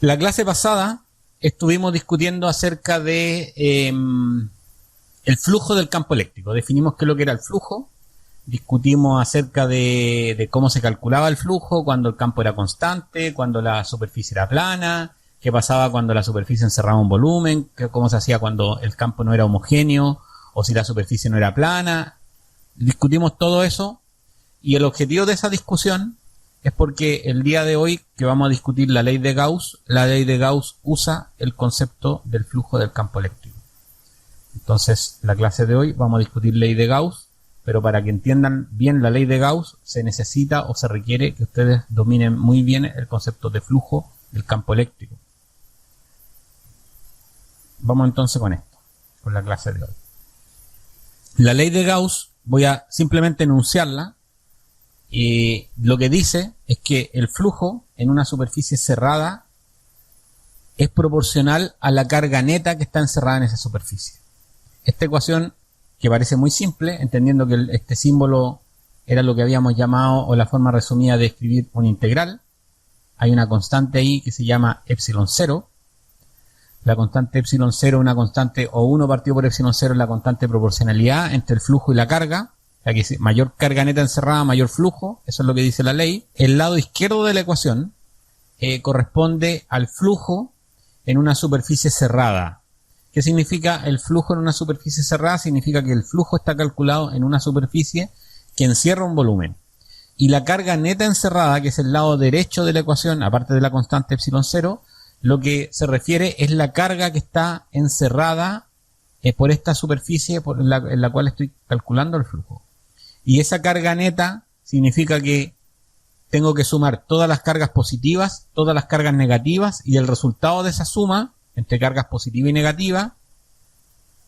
La clase pasada estuvimos discutiendo acerca de el flujo del campo eléctrico. Definimos qué es lo que era el flujo, discutimos acerca de cómo se calculaba el flujo, cuando el campo era constante, cuando la superficie era plana, qué pasaba cuando la superficie encerraba un volumen, cómo se hacía cuando el campo no era homogéneo o si la superficie no era plana. Discutimos todo eso y el objetivo de esa discusión es porque el día de hoy que vamos a discutir la ley de Gauss usa el concepto del flujo del campo eléctrico. Entonces, la clase de hoy vamos a discutir ley de Gauss, pero para que entiendan bien la ley de Gauss se necesita o se requiere que ustedes dominen muy bien el concepto de flujo del campo eléctrico. Vamos entonces con esto, con la clase de hoy. La ley de Gauss, voy a simplemente enunciarla. Y lo que dice es que el flujo en una superficie cerrada es proporcional a la carga neta que está encerrada en esa superficie. Esta ecuación, que parece muy simple, entendiendo que este símbolo era lo que habíamos llamado, o la forma resumida de escribir una integral. Hay una constante ahí que se llama epsilon 0. La constante epsilon 0 es una constante, o 1 partido por epsilon 0 es la constante de proporcionalidad entre el flujo y la carga. O sea que mayor carga neta encerrada, mayor flujo. Eso es lo que dice la ley. El lado izquierdo de la ecuación corresponde al flujo en una superficie cerrada. ¿Qué significa el flujo en una superficie cerrada? Significa que el flujo está calculado en una superficie que encierra un volumen. Y la carga neta encerrada, que es el lado derecho de la ecuación, aparte de la constante epsilon 0, lo que se refiere es la carga que está encerrada por esta superficie en la cual estoy calculando el flujo. Y esa carga neta significa que tengo que sumar todas las cargas positivas, todas las cargas negativas, y el resultado de esa suma entre cargas positivas y negativas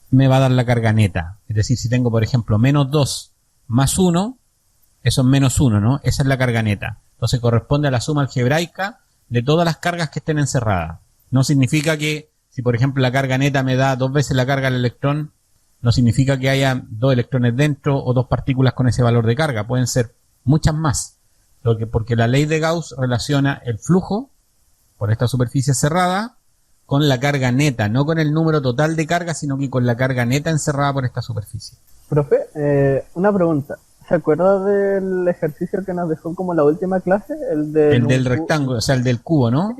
me va a dar la carga neta. Es decir, si tengo, por ejemplo, menos 2 más 1, eso es menos 1, ¿no? Esa es la carga neta. Entonces corresponde a la suma algebraica de todas las cargas que estén encerradas. No significa que, si por ejemplo la carga neta me da 2 veces la carga del electrón, no significa que haya 2 electrones dentro o 2 partículas con ese valor de carga. Pueden ser muchas más. Porque la ley de Gauss relaciona el flujo por esta superficie cerrada con la carga neta, no con el número total de carga, sino que con la carga neta encerrada por esta superficie. Profe, una pregunta. ¿Se acuerda del ejercicio que nos dejó como la última clase? El del rectángulo, o sea, el del cubo, ¿no?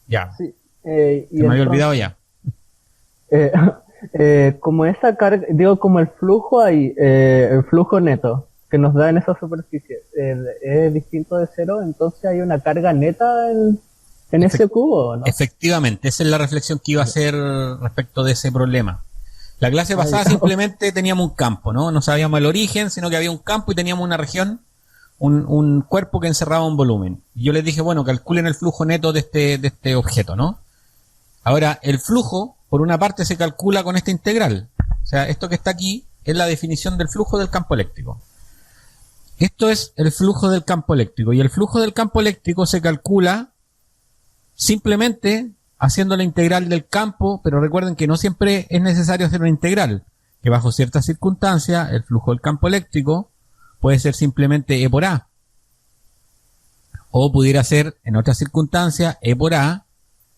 Ya. Sí. Se me había olvidado ya. Como esa carga, digo, como el flujo ahí, el flujo neto que nos da en esa superficie es distinto de cero, entonces hay una carga neta en ese cubo, ¿no? Efectivamente, esa es la reflexión que iba a hacer respecto de ese problema. La clase pasada simplemente teníamos un campo, ¿no? No sabíamos el origen, sino que había un campo y teníamos una región, un cuerpo que encerraba un volumen. Y yo les dije, bueno, calculen el flujo neto de este objeto, ¿no? Ahora, el flujo, por una parte, se calcula con esta integral. O sea, esto que está aquí es la definición del flujo del campo eléctrico. Esto es el flujo del campo eléctrico. Y el flujo del campo eléctrico se calcula simplemente haciendo la integral del campo, pero recuerden que no siempre es necesario hacer una integral, que bajo ciertas circunstancias el flujo del campo eléctrico puede ser simplemente E por A, o pudiera ser en otras circunstancias E por A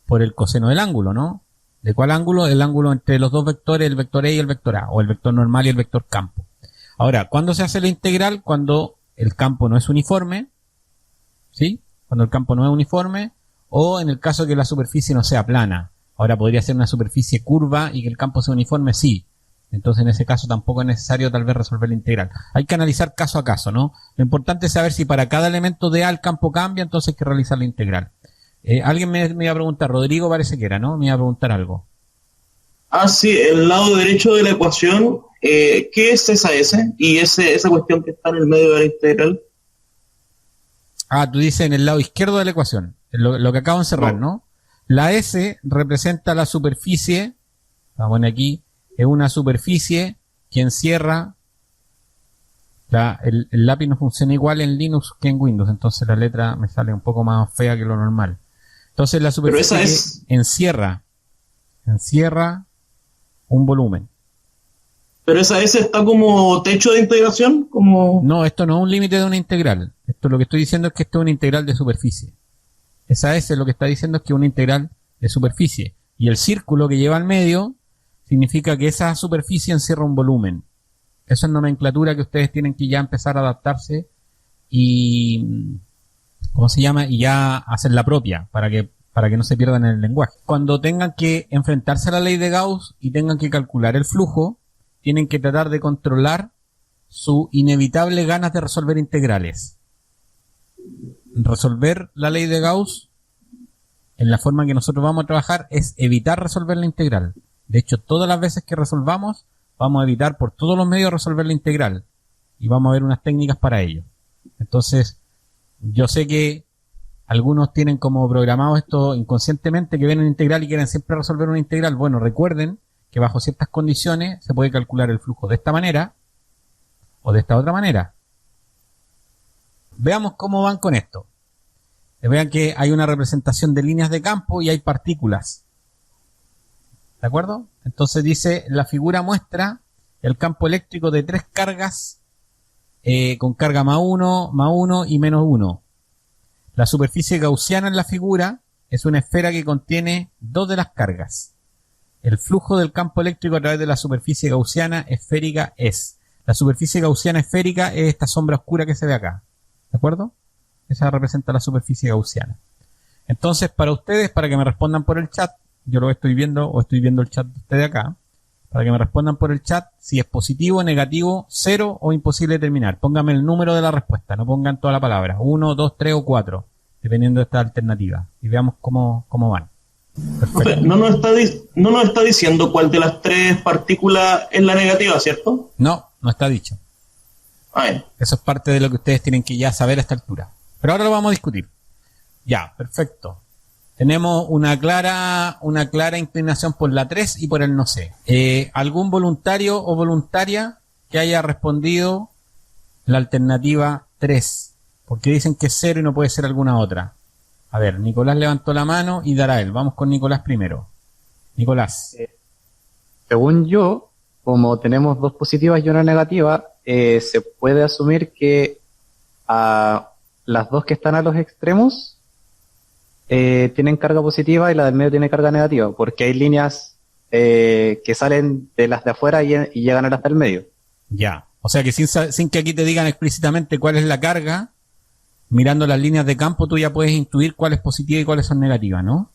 por el coseno del ángulo, ¿no? ¿De cuál ángulo? El ángulo entre los dos vectores, el vector E y el vector A, o el vector normal y el vector campo. Ahora, ¿cuándo se hace la integral? Cuando el campo no es uniforme, ¿sí? Cuando el campo no es uniforme, o en el caso de que la superficie no sea plana. Ahora podría ser una superficie curva y que el campo sea uniforme, sí. Entonces en ese caso tampoco es necesario tal vez resolver la integral. Hay que analizar caso a caso, ¿no? Lo importante es saber si para cada elemento de A el campo cambia, entonces hay que realizar la integral. Alguien me iba a preguntar, Rodrigo parece que era, ¿no? Me iba a preguntar algo. Ah, sí, el lado derecho de la ecuación, ¿qué es esa S? Y esa cuestión que está en el medio de la integral. Ah, tú dices en el lado izquierdo de la ecuación, lo que acabo de encerrar, ¿no? La S representa la superficie, vamos a poner aquí, es una superficie que encierra, el lápiz no funciona igual en Linux que en Windows, entonces la letra me sale un poco más fea que lo normal. Entonces la superficie encierra un volumen. Pero esa S está como techo de integración, como... No, esto no es un límite de una integral. Esto lo que estoy diciendo es que esto es una integral de superficie. Esa S lo que está diciendo es que es una integral de superficie. Y el círculo que lleva al medio significa que esa superficie encierra un volumen. Eso es nomenclatura que ustedes tienen que ya empezar a adaptarse y, ¿cómo se llama? Y ya hacer la propia para que no se pierdan en el lenguaje. Cuando tengan que enfrentarse a la ley de Gauss y tengan que calcular el flujo, tienen que tratar de controlar su inevitable ganas de resolver integrales. Resolver la ley de Gauss en la forma que nosotros vamos a trabajar es evitar resolver la integral. De hecho, todas las veces que resolvamos, vamos a evitar por todos los medios resolver la integral. Y vamos a ver unas técnicas para ello. Entonces, yo sé que algunos tienen como programado esto inconscientemente, que ven una integral y quieren siempre resolver una integral. Bueno, recuerden que bajo ciertas condiciones se puede calcular el flujo de esta manera o de esta otra manera. Veamos cómo van con esto. Vean que hay una representación de líneas de campo y hay partículas. ¿De acuerdo? Entonces dice, la figura muestra el campo eléctrico de 3 cargas con carga más 1 y menos 1. La superficie gaussiana en la figura es una esfera que contiene 2 de las cargas. El flujo del campo eléctrico a través de la superficie gaussiana esférica es. La superficie gaussiana esférica es esta sombra oscura que se ve acá. ¿De acuerdo? Esa representa la superficie gaussiana. Entonces, para ustedes, para que me respondan por el chat, yo lo estoy viendo o estoy viendo el chat de ustedes acá, para que me respondan por el chat si es positivo, negativo, 0 o imposible determinar. Pónganme el número de la respuesta, no pongan toda la palabra, 1, 2, 3 o 4, dependiendo de esta alternativa. Y veamos cómo van. Perfecto. No nos está diciendo cuál de las 3 partículas es la negativa, ¿cierto? No está dicho. Eso es parte de lo que ustedes tienen que ya saber a esta altura. Pero ahora lo vamos a discutir. Ya, perfecto. Tenemos una clara inclinación por la 3 y por el no sé. ¿Algún voluntario o voluntaria que haya respondido la alternativa 3? Porque dicen que es 0 y no puede ser alguna otra. A ver, Nicolás levantó la mano y dará él. Vamos con Nicolás primero. Nicolás. Según yo, como tenemos 2 positivas y una negativa, se puede asumir que a las 2 que están a los extremos tienen carga positiva y la del medio tiene carga negativa, porque hay líneas que salen de las de afuera y llegan a las del medio. Ya, o sea que sin que aquí te digan explícitamente cuál es la carga, mirando las líneas de campo tú ya puedes intuir cuál es positiva y cuáles son negativas, ¿no?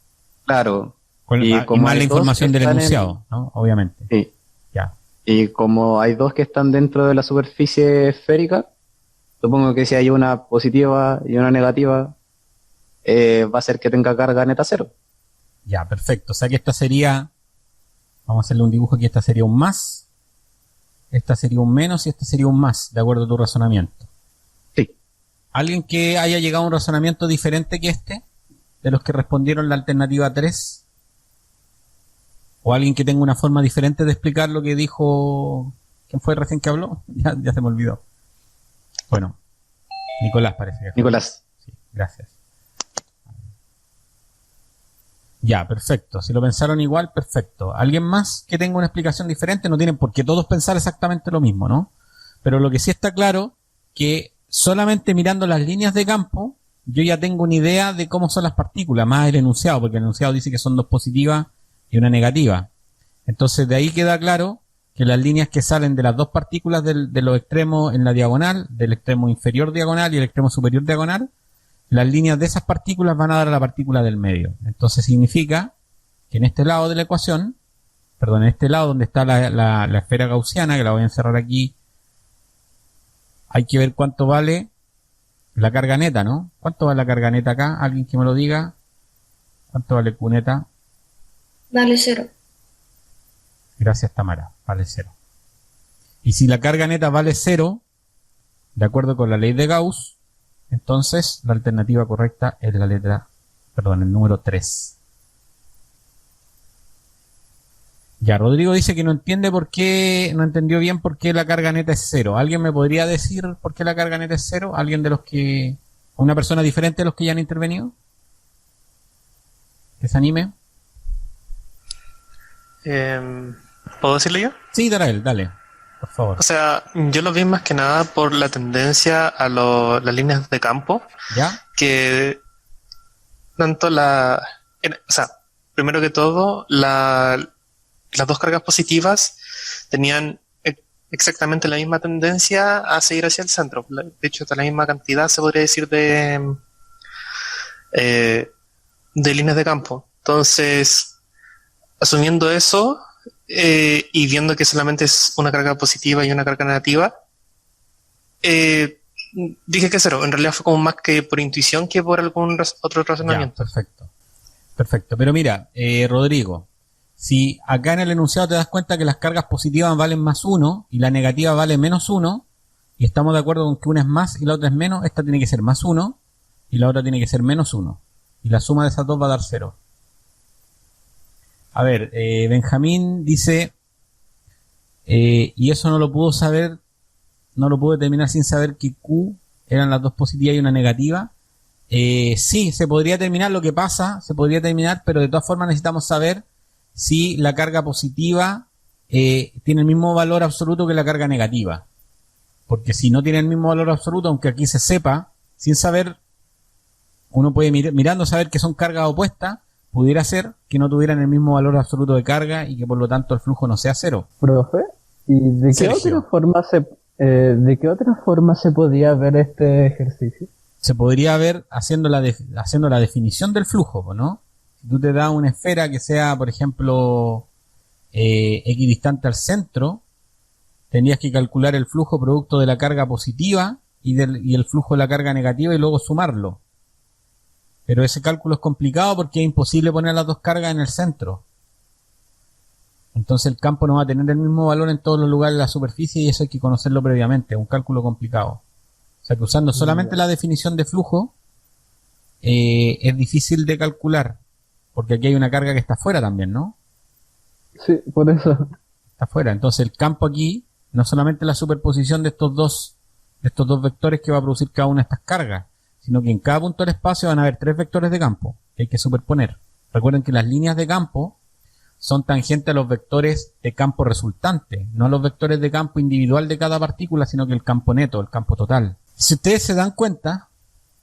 Claro. Y más la información del enunciado, ¿no? Obviamente. Sí. Ya. Y como hay 2 que están dentro de la superficie esférica, supongo que si hay una positiva y una negativa, va a ser que tenga carga neta 0. Ya, perfecto. O sea que esta sería, vamos a hacerle un dibujo aquí, esta sería un más, esta sería un menos y esta sería un más, de acuerdo a tu razonamiento. Sí. ¿Alguien que haya llegado a un razonamiento diferente que este, de los que respondieron la alternativa 3? ¿O alguien que tenga una forma diferente de explicar lo que dijo, ¿quién fue recién que habló? Ya se me olvidó. Bueno, Nicolás parece que fue. Nicolás. Sí, gracias. Ya, perfecto. Si lo pensaron igual, perfecto. ¿Alguien más que tenga una explicación diferente? No tienen por qué todos pensar exactamente lo mismo, ¿no? Pero lo que sí está claro, que solamente mirando las líneas de campo, yo ya tengo una idea de cómo son las partículas, más el enunciado, porque el enunciado dice que son 2 positivas y una negativa. Entonces de ahí queda claro que las líneas que salen de las 2 partículas de los extremos en la diagonal, del extremo inferior diagonal y el extremo superior diagonal, las líneas de esas partículas van a dar a la partícula del medio. Entonces significa que en este lado de la ecuación, en este lado donde está la esfera gaussiana, que la voy a encerrar aquí, hay que ver cuánto vale la carga neta, ¿no? ¿Cuánto vale la carga neta acá? ¿Alguien que me lo diga? ¿Cuánto vale Q neta? Vale 0. Gracias, Tamara. Vale 0. Y si la carga neta vale 0, de acuerdo con la ley de Gauss, entonces la alternativa correcta es el número 3. Ya, Rodrigo dice que no entiende por qué, no entendió bien por qué la carga neta es 0. ¿Alguien me podría decir por qué la carga neta es 0? ¿Alguien de los que, una persona diferente de los que ya han intervenido? ¿Que se anime? ¿Puedo decirlo yo? Sí, Darael, dale, por favor. O sea, yo lo vi más que nada por la tendencia a las líneas de campo, ¿Ya? que tanto o sea, primero que todo, las dos cargas positivas tenían exactamente la misma tendencia a seguir hacia el centro. De hecho, de la misma cantidad, se podría decir, de líneas de campo. Entonces, asumiendo eso y viendo que solamente es una carga positiva y una carga negativa, dije que 0. En realidad fue como más que por intuición que por algún otro razonamiento. Ya, perfecto. Pero mira, Rodrigo, si acá en el enunciado te das cuenta que las cargas positivas valen +1 y la negativa vale -1, y estamos de acuerdo con que una es más y la otra es menos, esta tiene que ser +1 y la otra tiene que ser -1. Y la suma de esas dos va a dar 0. A ver, Benjamín dice, y eso no lo pudo saber, no lo pudo determinar sin saber que Q eran las dos positivas y una negativa. Sí, se podría determinar lo que pasa, se podría determinar, pero de todas formas necesitamos saber si la carga positiva tiene el mismo valor absoluto que la carga negativa. Porque si no tiene el mismo valor absoluto, aunque aquí se sepa, sin saber, uno puede mirando saber que son cargas opuestas, pudiera ser que no tuvieran el mismo valor absoluto de carga y que por lo tanto el flujo no sea 0. Profe, ¿y de qué Sergio. otra forma se podía ver este ejercicio? Se podría ver haciendo la definición del flujo, ¿no? Si tú te das una esfera que sea, por ejemplo, equidistante al centro, tendrías que calcular el flujo producto de la carga positiva y el flujo de la carga negativa y luego sumarlo. Pero ese cálculo es complicado porque es imposible poner las dos cargas en el centro. Entonces el campo no va a tener el mismo valor en todos los lugares de la superficie y eso hay que conocerlo previamente, es un cálculo complicado. O sea que usando solamente la definición de flujo es difícil de calcular, porque aquí hay una carga que está fuera también, ¿no? Sí, por eso. Está fuera. Entonces el campo aquí no solamente la superposición de estos dos vectores que va a producir cada una de estas cargas, sino que en cada punto del espacio van a haber 3 vectores de campo que hay que superponer. Recuerden que las líneas de campo son tangentes a los vectores de campo resultante, no a los vectores de campo individual de cada partícula, sino que el campo neto, el campo total. Si ustedes se dan cuenta,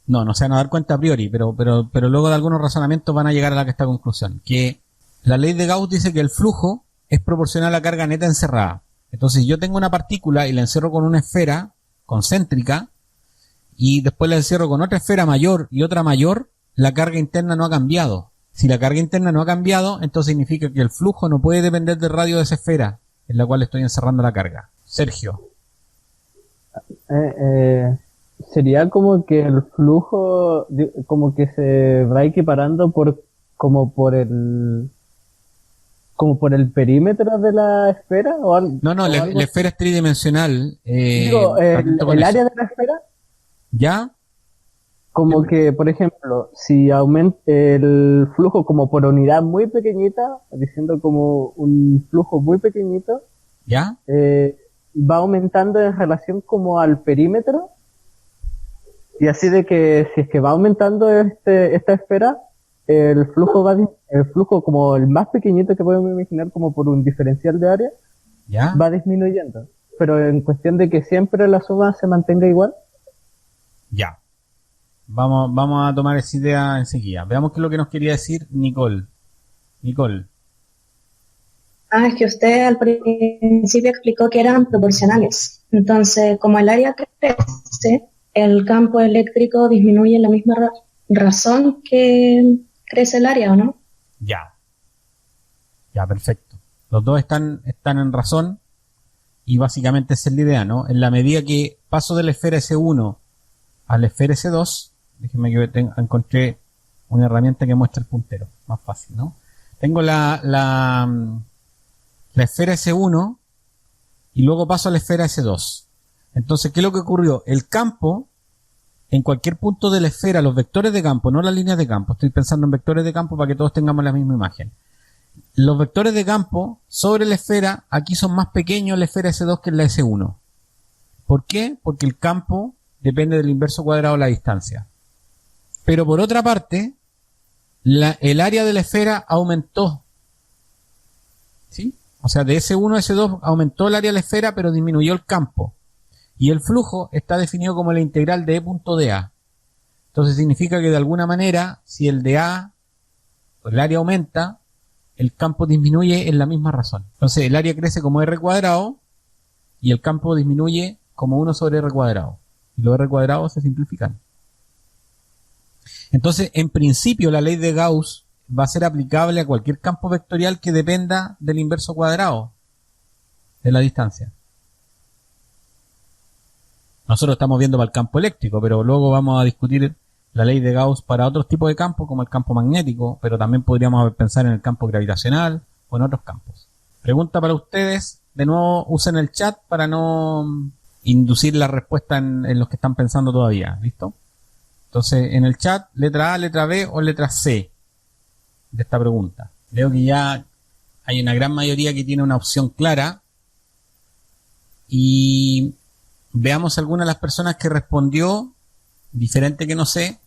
no se van a dar cuenta a priori, pero luego de algunos razonamientos van a llegar a esta conclusión, que la ley de Gauss dice que el flujo es proporcional a la carga neta encerrada. Entonces, si yo tengo una partícula y la encierro con una esfera concéntrica, y después la encierro con otra esfera mayor y otra mayor, la carga interna no ha cambiado. Si la carga interna no ha cambiado, entonces significa que el flujo no puede depender del radio de esa esfera en la cual estoy encerrando la carga. Sergio. Sería como que el flujo como que se va equiparando como por el perímetro de la esfera o algo. No, la esfera es tridimensional. Digo, el área de la esfera. ¿Ya? Como que, por ejemplo, si aumenta el flujo como por unidad muy pequeñita, diciendo como un flujo muy pequeñito, ¿ya? Va aumentando en relación como al perímetro, y así de que si es que va aumentando esta esfera, el flujo como el más pequeñito que podemos imaginar como por un diferencial de área, ¿ya? Va disminuyendo. Pero en cuestión de que siempre la suma se mantenga igual. Ya. Vamos a tomar esa idea enseguida. Veamos qué es lo que nos quería decir Nicole. Es que usted al principio explicó que eran proporcionales. Entonces, como el área crece, el campo eléctrico disminuye en la misma razón que crece el área, ¿o no? Ya, perfecto. Los dos están en razón y básicamente esa es la idea, ¿no? En la medida que paso de la esfera S1 a la esfera S2, déjenme que encontré una herramienta que muestra el puntero, más fácil, ¿no? Tengo la esfera S1 y luego paso a la esfera S2. Entonces, ¿qué es lo que ocurrió? El campo, en cualquier punto de la esfera, los vectores de campo, no las líneas de campo, estoy pensando en vectores de campo para que todos tengamos la misma imagen. Los vectores de campo sobre la esfera, aquí son más pequeños en la esfera S2 que en la S1. ¿Por qué? Porque el campo depende del inverso cuadrado de la distancia. Pero por otra parte, el área de la esfera aumentó. ¿Sí? O sea, de S1 a S2 aumentó el área de la esfera, pero disminuyó el campo. Y el flujo está definido como la integral de E punto dA. Entonces significa que de alguna manera, si el dA, el área aumenta, el campo disminuye en la misma razón. Entonces el área crece como R cuadrado y el campo disminuye como 1 sobre R cuadrado. Y los R cuadrados se simplifican. Entonces, en principio, la ley de Gauss va a ser aplicable a cualquier campo vectorial que dependa del inverso cuadrado de la distancia. Nosotros estamos viendo para el campo eléctrico, pero luego vamos a discutir la ley de Gauss para otros tipos de campos, como el campo magnético, pero también podríamos pensar en el campo gravitacional o en otros campos. Pregunta para ustedes. De nuevo, usen el chat para no inducir la respuesta en los que están pensando todavía. ¿Listo? Entonces, en el chat, letra A, letra B o letra C de esta pregunta. Veo que ya hay una gran mayoría que tiene una opción clara. Y veamos algunas de las personas que respondió diferente que no sé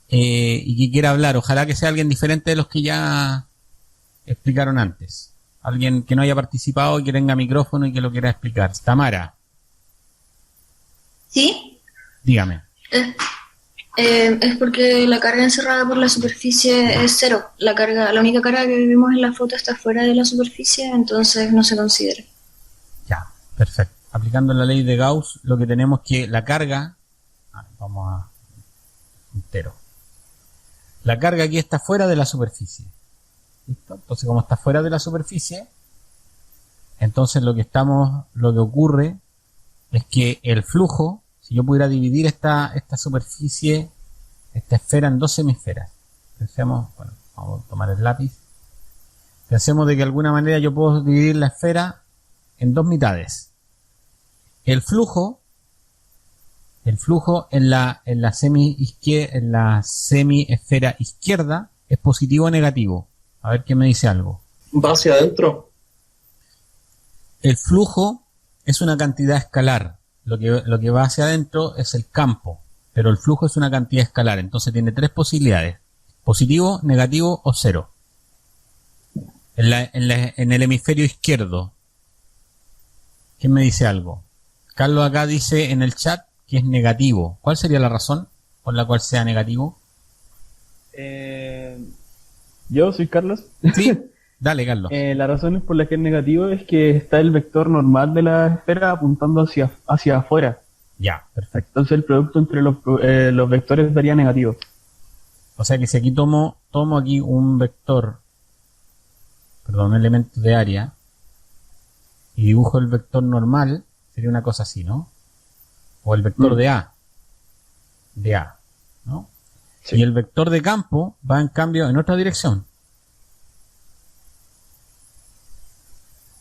y que quiera hablar. Ojalá que sea alguien diferente de los que ya explicaron antes. Alguien que no haya participado y que tenga micrófono y que lo quiera explicar. Tamara. ¿Sí? Dígame. Es porque la carga encerrada por la superficie es cero. La única carga que vemos en la foto está fuera de la superficie, entonces no se considera. Ya, perfecto. Aplicando la ley de Gauss, lo que tenemos que la carga, vamos a entero. La carga aquí está fuera de la superficie. ¿Listo? Entonces, como está fuera de la superficie, entonces lo que ocurre es que el flujo, si yo pudiera dividir esta superficie, esta esfera en dos semisferas. Pensemos, bueno, vamos a tomar el lápiz. Pensemos de que de alguna manera yo puedo dividir la esfera en dos mitades. El flujo en la semiesfera izquierda es positivo o negativo. A ver qué me dice algo. Va hacia adentro. El flujo es una cantidad escalar. Lo que va hacia adentro es el campo, pero el flujo es una cantidad escalar. Entonces tiene tres posibilidades: positivo, negativo o cero. En el hemisferio izquierdo, ¿quién me dice algo? Carlos acá dice en el chat que es negativo. ¿Cuál sería la razón por la cual sea negativo? Yo soy Carlos. Sí, dale, Carlos. La razón por la que es negativo es que está el vector normal de la esfera apuntando hacia afuera. Ya, perfecto. Entonces el producto entre los vectores daría negativo. O sea que si aquí tomo aquí un vector, un elemento de área, y dibujo el vector normal, sería una cosa así, ¿no? O el vector de A, ¿no? Sí. Y el vector de campo va en cambio en otra dirección.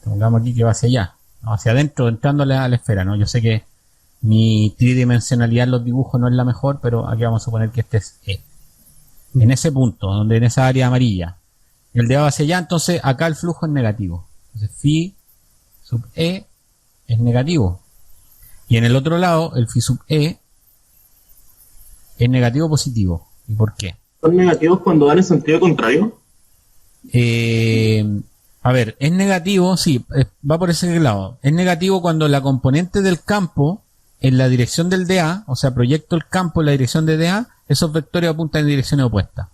Pongamos aquí que va hacia allá, ¿no? Hacia adentro, entrando a la esfera, ¿no? Yo sé que mi tridimensionalidad en los dibujos no es la mejor, pero aquí vamos a suponer que este es E. En ese punto, en esa área amarilla. El de A va hacia allá, entonces acá el flujo es negativo. Entonces phi sub E es negativo. Y en el otro lado, el phi sub E es negativo o positivo. ¿Y por qué? ¿Son negativos cuando van en sentido contrario? A ver, es negativo, sí, va por ese lado. Es negativo cuando la componente del campo en la dirección del DA, o sea, proyecto el campo en la dirección de DA, esos vectores apuntan en direcciones opuestas.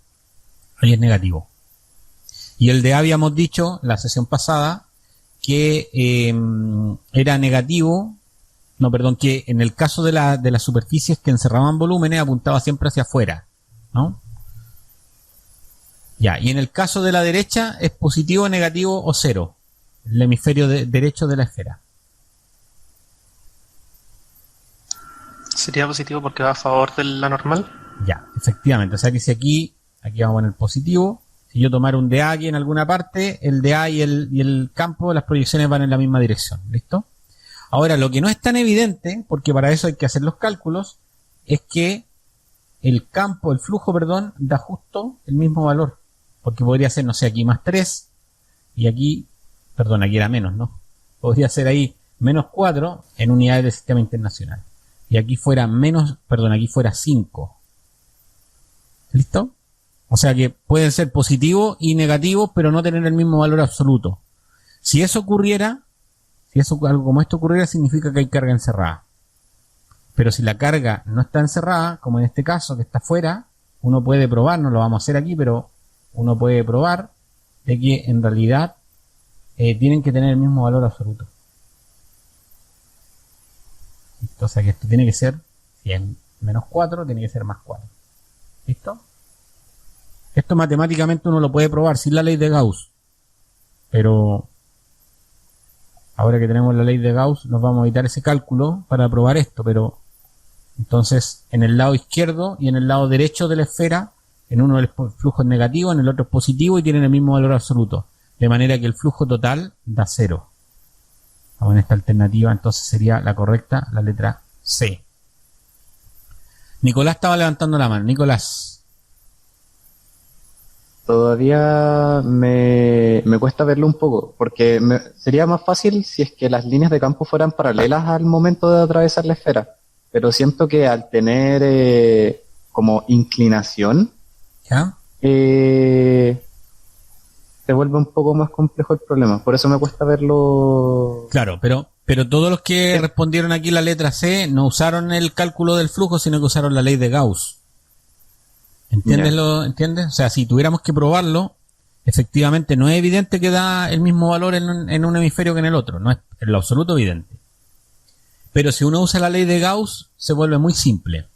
Ahí es negativo. Y el DA habíamos dicho, la sesión pasada, que era negativo, que en el caso de las superficies que encerraban volúmenes apuntaba siempre hacia afuera, ¿no? Ya, y en el caso de la derecha es positivo, negativo o cero, el hemisferio derecho de la esfera. ¿Sería positivo porque va a favor de la normal? Ya, efectivamente. O sea que si aquí vamos a poner positivo. Si yo tomara un DA aquí en alguna parte, el DA y el campo, las proyecciones van en la misma dirección. ¿Listo? Ahora, lo que no es tan evidente, porque para eso hay que hacer los cálculos, es que el flujo, da justo el mismo valor. Porque podría ser, no sé, aquí más 3, y aquí era menos, ¿no? Podría ser ahí menos 4 en unidades del sistema internacional. Y aquí fuera aquí fuera 5. ¿Listo? O sea que pueden ser positivos y negativos, pero no tener el mismo valor absoluto. Si eso ocurriera, algo como esto ocurriera, significa que hay carga encerrada. Pero si la carga no está encerrada, como en este caso que está fuera, uno puede probar, no lo vamos a hacer aquí, pero uno puede probar de que en realidad tienen que tener el mismo valor absoluto. ¿Listo? O sea que esto tiene que ser, si es menos 4, tiene que ser más 4. ¿Listo? Esto matemáticamente uno lo puede probar sin la ley de Gauss. Pero ahora que tenemos la ley de Gauss, nos vamos a evitar ese cálculo para probar esto. Pero entonces, en el lado izquierdo y en el lado derecho de la esfera, en uno el flujo es negativo, en el otro es positivo y tienen el mismo valor absoluto. De manera que el flujo total da 0. Vamos en esta alternativa, entonces sería la correcta, la letra C. Nicolás estaba levantando la mano. Nicolás. Todavía me cuesta verlo un poco, porque sería más fácil si es que las líneas de campo fueran paralelas al momento de atravesar la esfera. Pero siento que al tener como inclinación, ¿Ya? se vuelve un poco más complejo el problema. Por eso me cuesta verlo. Claro, pero todos los que respondieron aquí la letra C no usaron el cálculo del flujo, sino que usaron la ley de Gauss. ¿Entiendes? ¿Entiendes? O sea, si tuviéramos que probarlo, efectivamente no es evidente que da el mismo valor en un hemisferio que en el otro. No es en lo absoluto evidente. Pero si uno usa la ley de Gauss, se vuelve muy simple.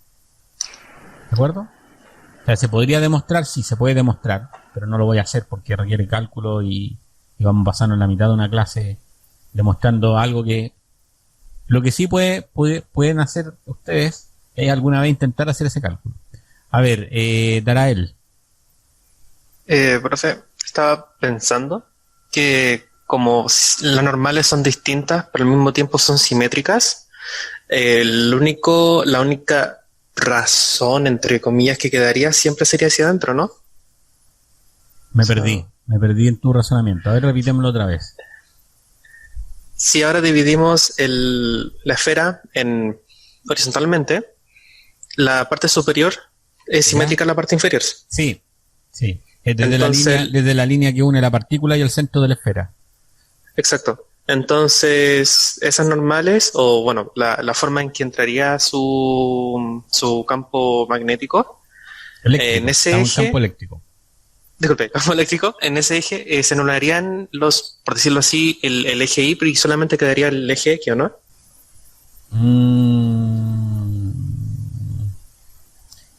¿De acuerdo? O sea, se podría demostrar, sí, se puede demostrar, pero no lo voy a hacer porque requiere cálculo y vamos pasando en la mitad de una clase demostrando algo que... Lo que sí pueden hacer ustedes es alguna vez intentar hacer ese cálculo. A ver, Darael. Profe, estaba pensando que como las normales son distintas, pero al mismo tiempo son simétricas, la única razón, entre comillas, que quedaría siempre sería hacia adentro, ¿no? Me perdí en tu razonamiento. A ver, repitémoslo otra vez. Si ahora dividimos la esfera horizontalmente, la parte superior es simétrica a la parte inferior. Sí. Desde, Entonces, desde la línea que une la partícula y el centro de la esfera. Exacto. Entonces, esas normales, o bueno, la forma en que entraría su campo magnético, en ese eje, campo eléctrico. Disculpe, campo eléctrico, en ese eje se anularían por decirlo así, el eje Y, y solamente quedaría el eje X, ¿o no?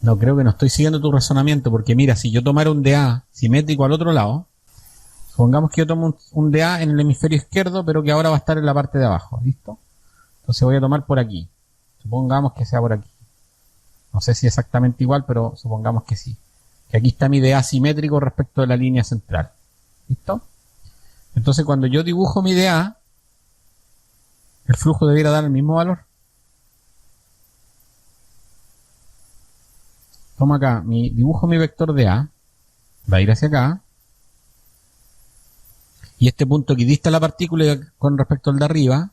No, creo que no estoy siguiendo tu razonamiento, porque mira, si yo tomara un DA simétrico al otro lado, supongamos que yo tomo un DA en el hemisferio izquierdo, pero que ahora va a estar en la parte de abajo, ¿listo? Entonces voy a tomar por aquí. Supongamos que sea por aquí. No sé si exactamente igual, pero supongamos que sí. Que aquí está mi DA simétrico respecto de la línea central. ¿Listo? Entonces cuando yo dibujo mi DA, el flujo debiera dar el mismo valor. Toma acá, dibujo mi vector DA, va a ir hacia acá. Y este punto que dista la partícula con respecto al de arriba,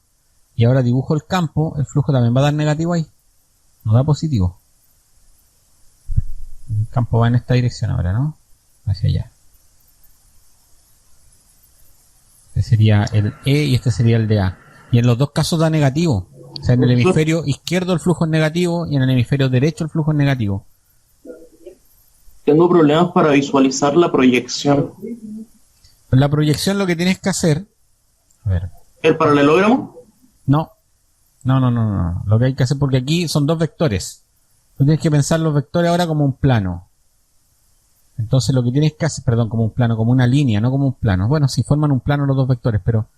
y ahora dibujo el campo, el flujo también va a dar negativo ahí. No da positivo. El campo va en esta dirección ahora, ¿no? Hacia allá. Este sería el E y este sería el DA. Y en los dos casos da negativo. O sea, en el hemisferio izquierdo el flujo es negativo y en el hemisferio derecho el flujo es negativo. Tengo problemas para visualizar la proyección. En la proyección lo que tienes que hacer... A ver. ¿El paralelogramo? No. Lo que hay que hacer, porque aquí son dos vectores. Tú tienes que pensar los vectores ahora como un plano. Entonces lo que tienes que hacer, como un plano, como una línea, no como un plano. Bueno, si forman un plano los dos vectores, pero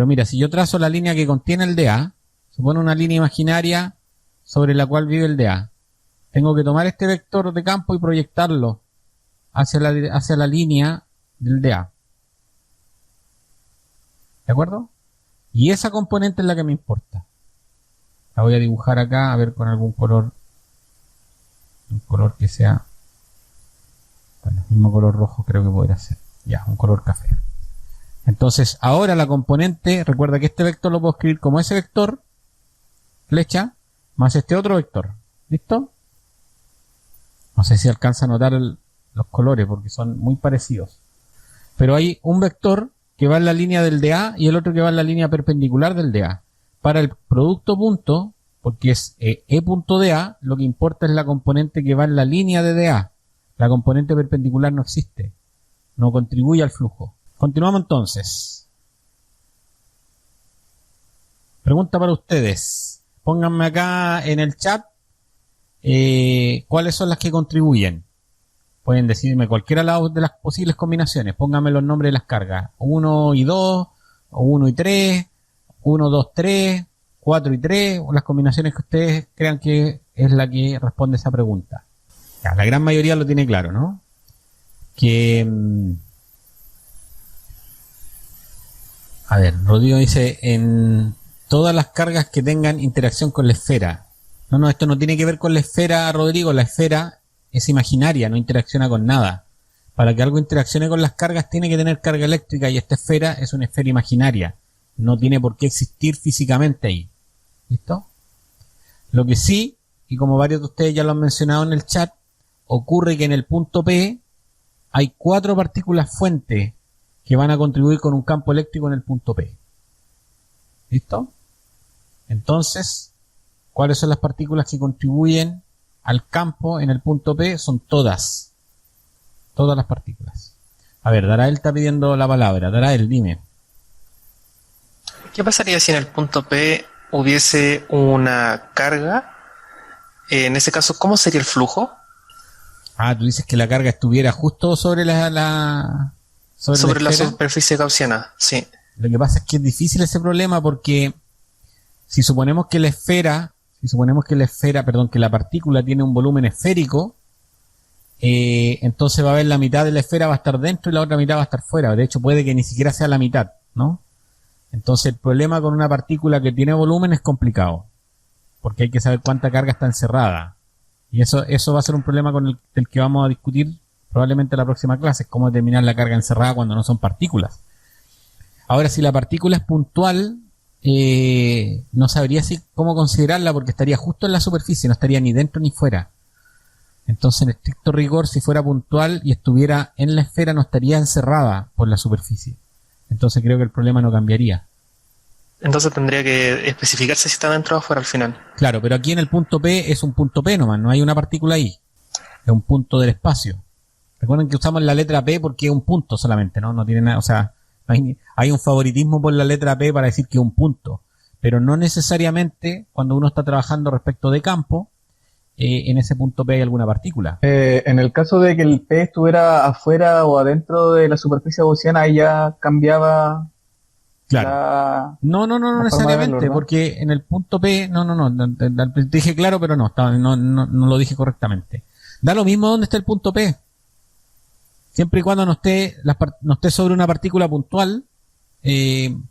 mira, si yo trazo la línea que contiene el DA, supone una línea imaginaria sobre la cual vive el DA. Tengo que tomar este vector de campo y proyectarlo hacia la línea del DA. ¿De acuerdo? Y esa componente es la que me importa. La voy a dibujar acá, a ver, con algún color. Un color que sea... Bueno, el mismo color rojo creo que podría ser. Ya, un color café. Entonces, ahora la componente, recuerda que este vector lo puedo escribir como ese vector, flecha, más este otro vector. ¿Listo? No sé si alcanza a notar los colores porque son muy parecidos. Pero hay un vector que va en la línea del DA y el otro que va en la línea perpendicular del DA. Para el producto punto, porque es E.dA, lo que importa es la componente que va en la línea de dA. La componente perpendicular no existe, no contribuye al flujo. Continuamos entonces. Pregunta para ustedes. Pónganme acá en el chat cuáles son las que contribuyen. Pueden decirme cualquiera de las posibles combinaciones. Pónganme los nombres de las cargas. 1 y 2, o 1 y 3, 1, 2, 3, 4 y 3, o las combinaciones que ustedes crean que es la que responde esa pregunta. Ya, la gran mayoría lo tiene claro, ¿no? A ver, Rodrigo dice, en todas las cargas que tengan interacción con la esfera. No, esto no tiene que ver con la esfera, Rodrigo. La esfera es imaginaria, no interacciona con nada. Para que algo interaccione con las cargas tiene que tener carga eléctrica, y esta esfera es una esfera imaginaria. No tiene por qué existir físicamente ahí. ¿Listo? Lo que sí, y como varios de ustedes ya lo han mencionado en el chat, ocurre que en el punto P hay 4 partículas fuente que van a contribuir con un campo eléctrico en el punto P. ¿Listo? Entonces, ¿cuáles son las partículas que contribuyen al campo en el punto P? Son todas. Todas las partículas. A ver, Darael está pidiendo la palabra. Darael, dime. ¿Qué pasaría si en el punto P hubiese una carga? En ese caso, ¿cómo sería el flujo? Tú dices que la carga estuviera justo sobre sobre la superficie gaussiana, sí. Lo que pasa es que es difícil ese problema, porque si suponemos que que la partícula tiene un volumen esférico, entonces va a haber la mitad de la esfera va a estar dentro y la otra mitad va a estar fuera. De hecho, puede que ni siquiera sea la mitad, ¿no? Entonces el problema con una partícula que tiene volumen es complicado, porque hay que saber cuánta carga está encerrada. Y eso va a ser un problema con el que vamos a discutir probablemente en la próxima clase, es cómo determinar la carga encerrada cuando no son partículas. Ahora, si la partícula es puntual, no sabría cómo considerarla, porque estaría justo en la superficie, no estaría ni dentro ni fuera. Entonces, en estricto rigor, si fuera puntual y estuviera en la esfera, no estaría encerrada por la superficie. Entonces creo que el problema no cambiaría. Entonces tendría que especificarse si está dentro o fuera al final. Claro, pero aquí en el punto P es un punto P nomás, no hay una partícula ahí. Es un punto del espacio. Recuerden que usamos la letra P porque es un punto solamente, ¿no? No tiene nada, o sea, hay un favoritismo por la letra P para decir que es un punto. Pero no necesariamente cuando uno está trabajando respecto de campo, en ese punto P hay alguna partícula. En el caso de que el P estuviera afuera o adentro de la superficie gaussiana, ahí ya cambiaba. Claro. No necesariamente, porque en el punto P, dije claro, pero no lo dije correctamente. Da lo mismo donde esté el punto P. Siempre y cuando no esté sobre una partícula puntual, en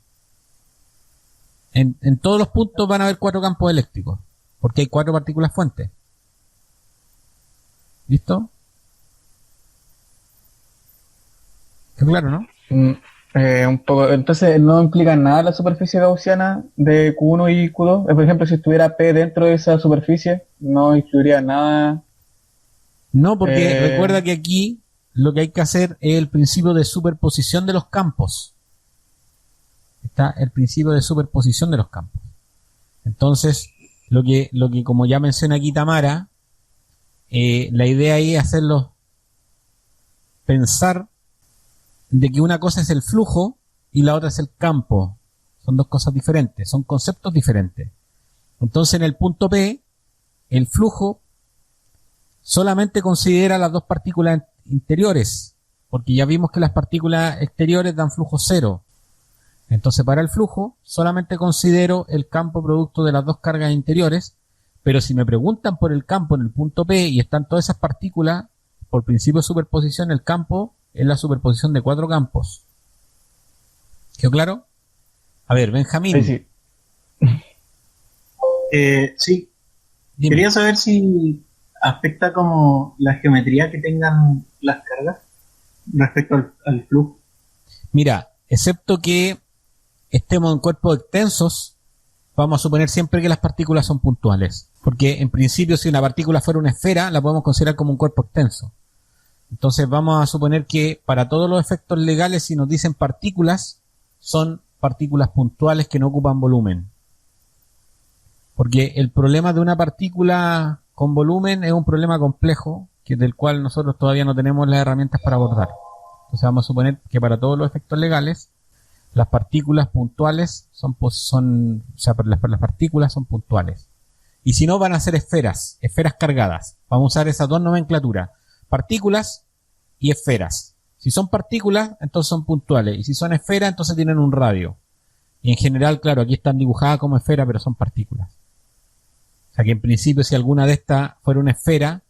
todos los puntos van a haber 4 campos eléctricos, porque hay 4 partículas fuentes. ¿Listo? ¿Está claro, no? Un poco. Entonces, ¿no implica nada la superficie gaussiana de Q1 y Q2? Por ejemplo, si estuviera P dentro de esa superficie, no influiría nada. No, porque recuerda que aquí lo que hay que hacer es el principio de superposición de los campos. Está el principio de superposición de los campos. Entonces, lo que como ya menciona aquí Tamara, la idea ahí es hacerlo pensar de que una cosa es el flujo y la otra es el campo. Son dos cosas diferentes, son conceptos diferentes. Entonces, en el punto P, el flujo solamente considera las dos partículas interiores, porque ya vimos que las partículas exteriores dan flujo cero. Entonces, para el flujo solamente considero el campo producto de las dos cargas interiores, pero si me preguntan por el campo en el punto P y están todas esas partículas, por principio de superposición, el campo es la superposición de 4 campos. ¿Quedó claro? A ver, Benjamín. Sí. Sí. Dime. Quería saber si afecta como la geometría que tengan las cargas respecto al flujo. Mira, excepto que estemos en cuerpos extensos, vamos a suponer siempre que las partículas son puntuales. Porque en principio, si una partícula fuera una esfera, la podemos considerar como un cuerpo extenso. Entonces vamos a suponer que para todos los efectos legales, si nos dicen partículas, son partículas puntuales que no ocupan volumen. Porque el problema de una partícula con volumen es un problema complejo, del cual nosotros todavía no tenemos las herramientas para abordar. Entonces vamos a suponer que para todos los efectos legales, las partículas puntuales las partículas son puntuales. Y si no, van a ser esferas cargadas. Vamos a usar esas dos nomenclaturas, partículas y esferas. Si son partículas, entonces son puntuales, y si son esferas, entonces tienen un radio. Y en general, claro, aquí están dibujadas como esferas, pero son partículas. O sea que en principio, si alguna de estas fuera una esfera,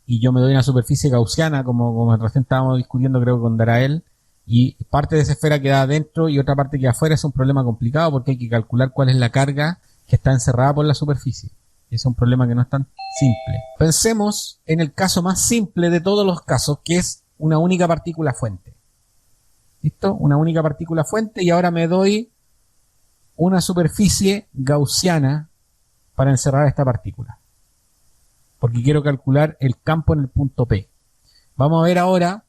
y yo me doy una superficie gaussiana, como recién estábamos discutiendo, creo que con Darael, y parte de esa esfera queda adentro y otra parte queda afuera, es un problema complicado porque hay que calcular cuál es la carga que está encerrada por la superficie. Y ese es un problema que no es tan simple. Pensemos en el caso más simple de todos los casos, que es una única partícula fuente. ¿Listo? Una única partícula fuente, y ahora me doy una superficie gaussiana para encerrar esta partícula. Porque quiero calcular el campo en el punto P. Vamos a ver ahora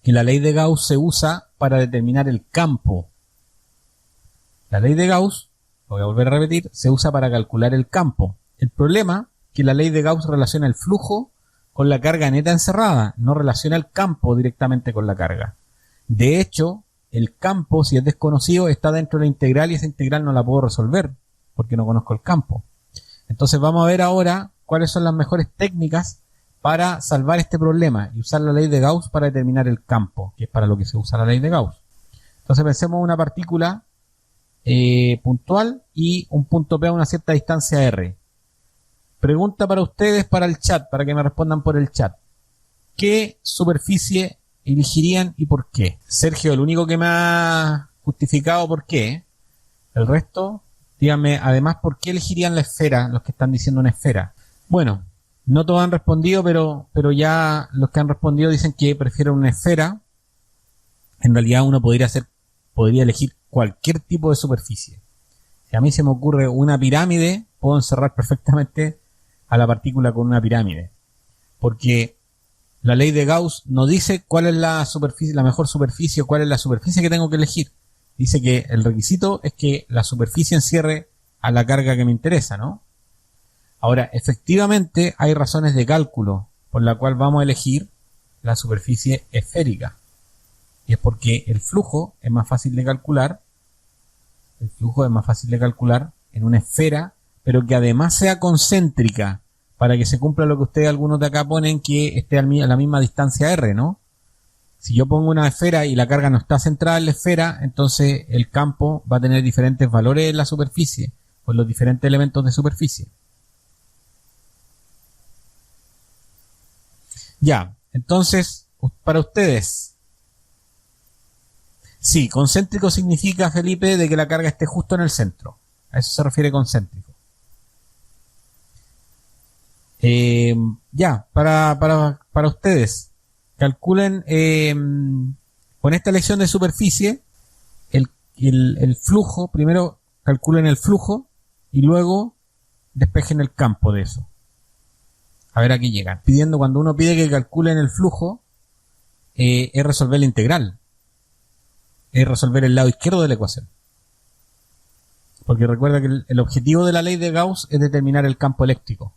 que la ley de Gauss se usa para determinar el campo. La ley de Gauss, lo voy a volver a repetir, se usa para calcular el campo. El problema es que la ley de Gauss relaciona el flujo con la carga neta encerrada, no relaciona el campo directamente con la carga. De hecho, el campo, si es desconocido, está dentro de la integral y esa integral no la puedo resolver porque no conozco el campo. Entonces vamos a ver ahora cuáles son las mejores técnicas para salvar este problema y usar la ley de Gauss para determinar el campo, que es para lo que se usa la ley de Gauss. Entonces pensemos en una partícula puntual y un punto P a una cierta distancia R. Pregunta para ustedes, para el chat, para que me respondan por el chat. ¿Qué superficie elegirían y por qué? Sergio, el único que me ha justificado por qué. El resto, díganme además por qué elegirían la esfera, los que están diciendo una esfera. Bueno, no todos han respondido, pero ya los que han respondido dicen que prefieren una esfera. En realidad uno podría elegir cualquier tipo de superficie. Si a mí se me ocurre una pirámide, puedo encerrar perfectamente a la partícula con una pirámide. Porque la ley de Gauss no dice cuál es la superficie, la mejor superficie, o cuál es la superficie que tengo que elegir. Dice que el requisito es que la superficie encierre a la carga que me interesa, ¿no? Ahora, efectivamente, hay razones de cálculo por la cual vamos a elegir la superficie esférica. Y es porque el flujo es más fácil de calcular. El flujo es más fácil de calcular en una esfera, pero que además sea concéntrica, para que se cumpla lo que ustedes, algunos de acá, ponen, que esté a la misma distancia R, ¿no? Si yo pongo una esfera y la carga no está centrada en la esfera, entonces el campo va a tener diferentes valores en la superficie, por los diferentes elementos de superficie. Ya, entonces, para ustedes, sí, concéntrico significa, Felipe, de que la carga esté justo en el centro. A eso se refiere concéntrico. Ya, para ustedes, calculen con esta elección de superficie el flujo. Primero calculen el flujo y luego despejen el campo de eso. A ver, aquí llegan. Cuando uno pide que calculen el flujo, es resolver la integral. Es resolver el lado izquierdo de la ecuación. Porque recuerda que el objetivo de la ley de Gauss es determinar el campo eléctrico.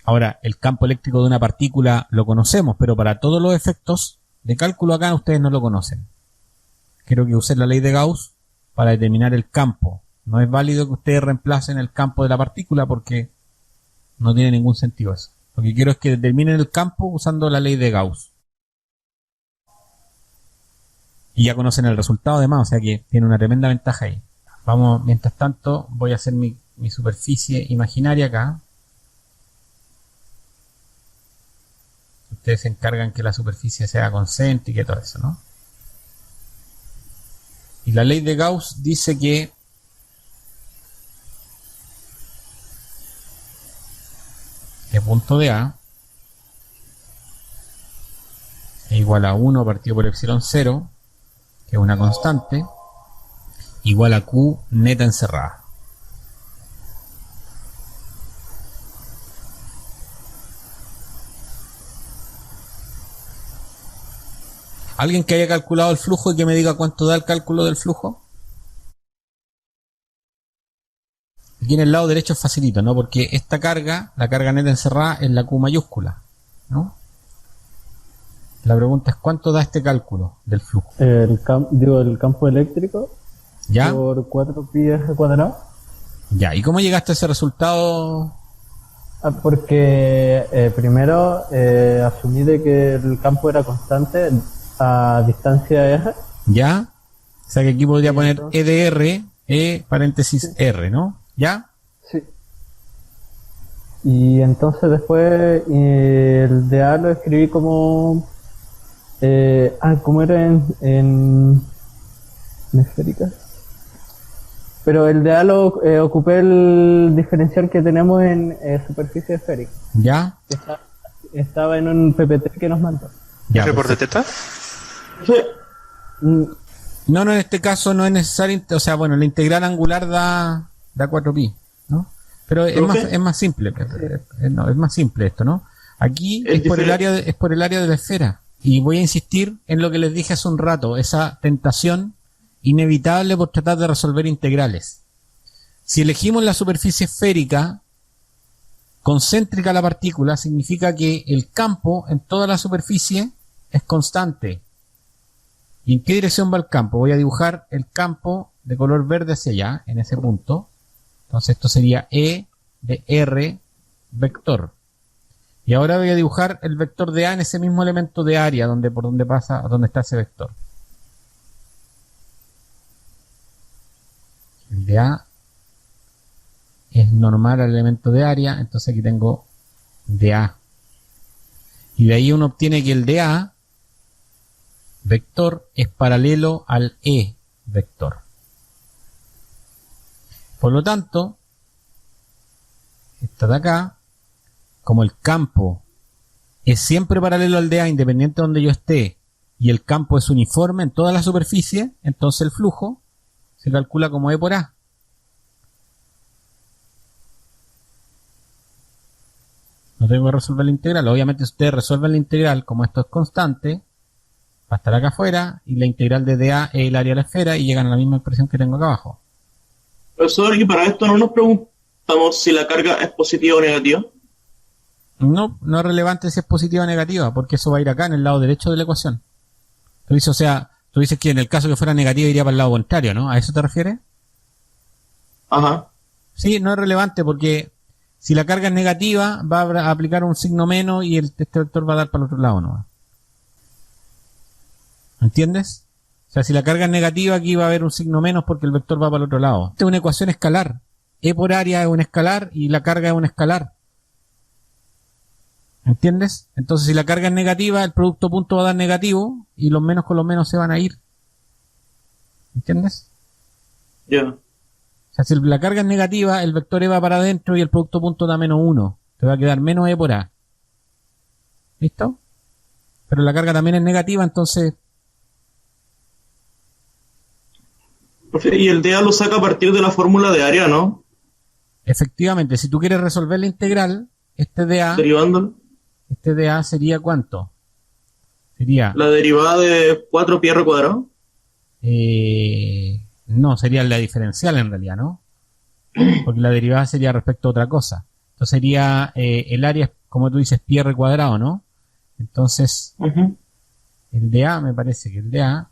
Ahora, el campo eléctrico de una partícula lo conocemos, pero para todos los efectos de cálculo acá ustedes no lo conocen. Quiero que usen la ley de Gauss para determinar el campo. No es válido que ustedes reemplacen el campo de la partícula porque no tiene ningún sentido eso. Lo que quiero es que determinen el campo usando la ley de Gauss. Y ya conocen el resultado además, o sea que tiene una tremenda ventaja ahí. Vamos, mientras tanto, voy a hacer mi superficie imaginaria acá. Ustedes se encargan que la superficie sea concéntrica y todo eso, ¿no? Y la ley de Gauss dice que el punto de A es igual a 1 partido por epsilon 0, que es una constante, igual a Q neta encerrada. ¿Alguien que haya calculado el flujo y que me diga cuánto da el cálculo del flujo? Aquí en el lado derecho es facilito, ¿no? Porque esta carga, la carga neta encerrada, es la Q mayúscula, ¿no? La pregunta es ¿cuánto da este cálculo del flujo? El campo eléctrico ¿Ya? por 4pi r cuadrado. Ya, ¿y cómo llegaste a ese resultado? Porque primero asumí de que el campo era constante a distancia r. ¿Ya? O sea que aquí podría poner entonces- EDR, E paréntesis R, ¿no? ¿Ya? Sí. Y entonces después el de A lo escribí como... ¿cómo era en esféricas? Pero el de A lo ocupé el diferencial que tenemos en superficie esférica. ¿Ya? Que estaba en un PPT que nos mandó. Ya, ¿R por de perfecto. teta? Mm, No, en este caso no es necesario, o sea, bueno, la integral angular da 4pi, ¿no? Pero es más simple, no, es más simple esto, ¿no? Aquí Es es por el diferente. área es por el área de la esfera. Y voy a insistir en lo que les dije hace un rato, esa tentación inevitable por tratar de resolver integrales. Si elegimos la superficie esférica concéntrica a la partícula, significa que el campo en toda la superficie es constante. ¿Y en qué dirección va el campo? Voy a dibujar el campo de color verde hacia allá, en ese punto. Entonces esto sería E de R vector. Y ahora voy a dibujar el vector de A en ese mismo elemento de área, por donde pasa, donde está ese vector. El de A es normal al elemento de área, entonces aquí tengo de A. Y de ahí uno obtiene que el de A vector es paralelo al E vector. Por lo tanto, esta de acá, como el campo es siempre paralelo al de A, independiente de donde yo esté, y el campo es uniforme en toda la superficie, entonces el flujo se calcula como E por A. No tengo que resolver la integral. Obviamente si ustedes resuelven la integral, como esto es constante, va a estar acá afuera, y la integral de dA es el área de la esfera, y llegan a la misma expresión que tengo acá abajo. Profesor, y para esto no nos preguntamos si la carga es positiva o negativa. No es relevante si es positiva o negativa, porque eso va a ir acá en el lado derecho de la ecuación. Tú dices que en el caso que fuera negativa iría para el lado contrario, ¿no? ¿A eso te refieres? Ajá. Sí, no es relevante porque si la carga es negativa va a aplicar un signo menos y este vector va a dar para el otro lado, ¿no? ¿Entiendes? O sea, si la carga es negativa aquí va a haber un signo menos porque el vector va para el otro lado. Esta es una ecuación escalar. E por área es un escalar y la carga es un escalar. ¿Entiendes? Entonces si la carga es negativa, el producto punto va a dar negativo y los menos con los menos se van a ir. ¿Entiendes? Ya. O sea, si la carga es negativa, el vector E va para adentro y el producto punto da menos 1. Te va a quedar menos E por A. ¿Listo? Pero la carga también es negativa, entonces... Profe, y el dA lo saca a partir de la fórmula de área, ¿no? Efectivamente, si tú quieres resolver la integral, este dA sería ¿cuánto? Sería... La derivada de 4pi r cuadrado. No, sería la diferencial en realidad, ¿no? Porque la derivada sería respecto a otra cosa. Entonces sería el área, como tú dices, pi r cuadrado, ¿no? Entonces, el dA, me parece que el dA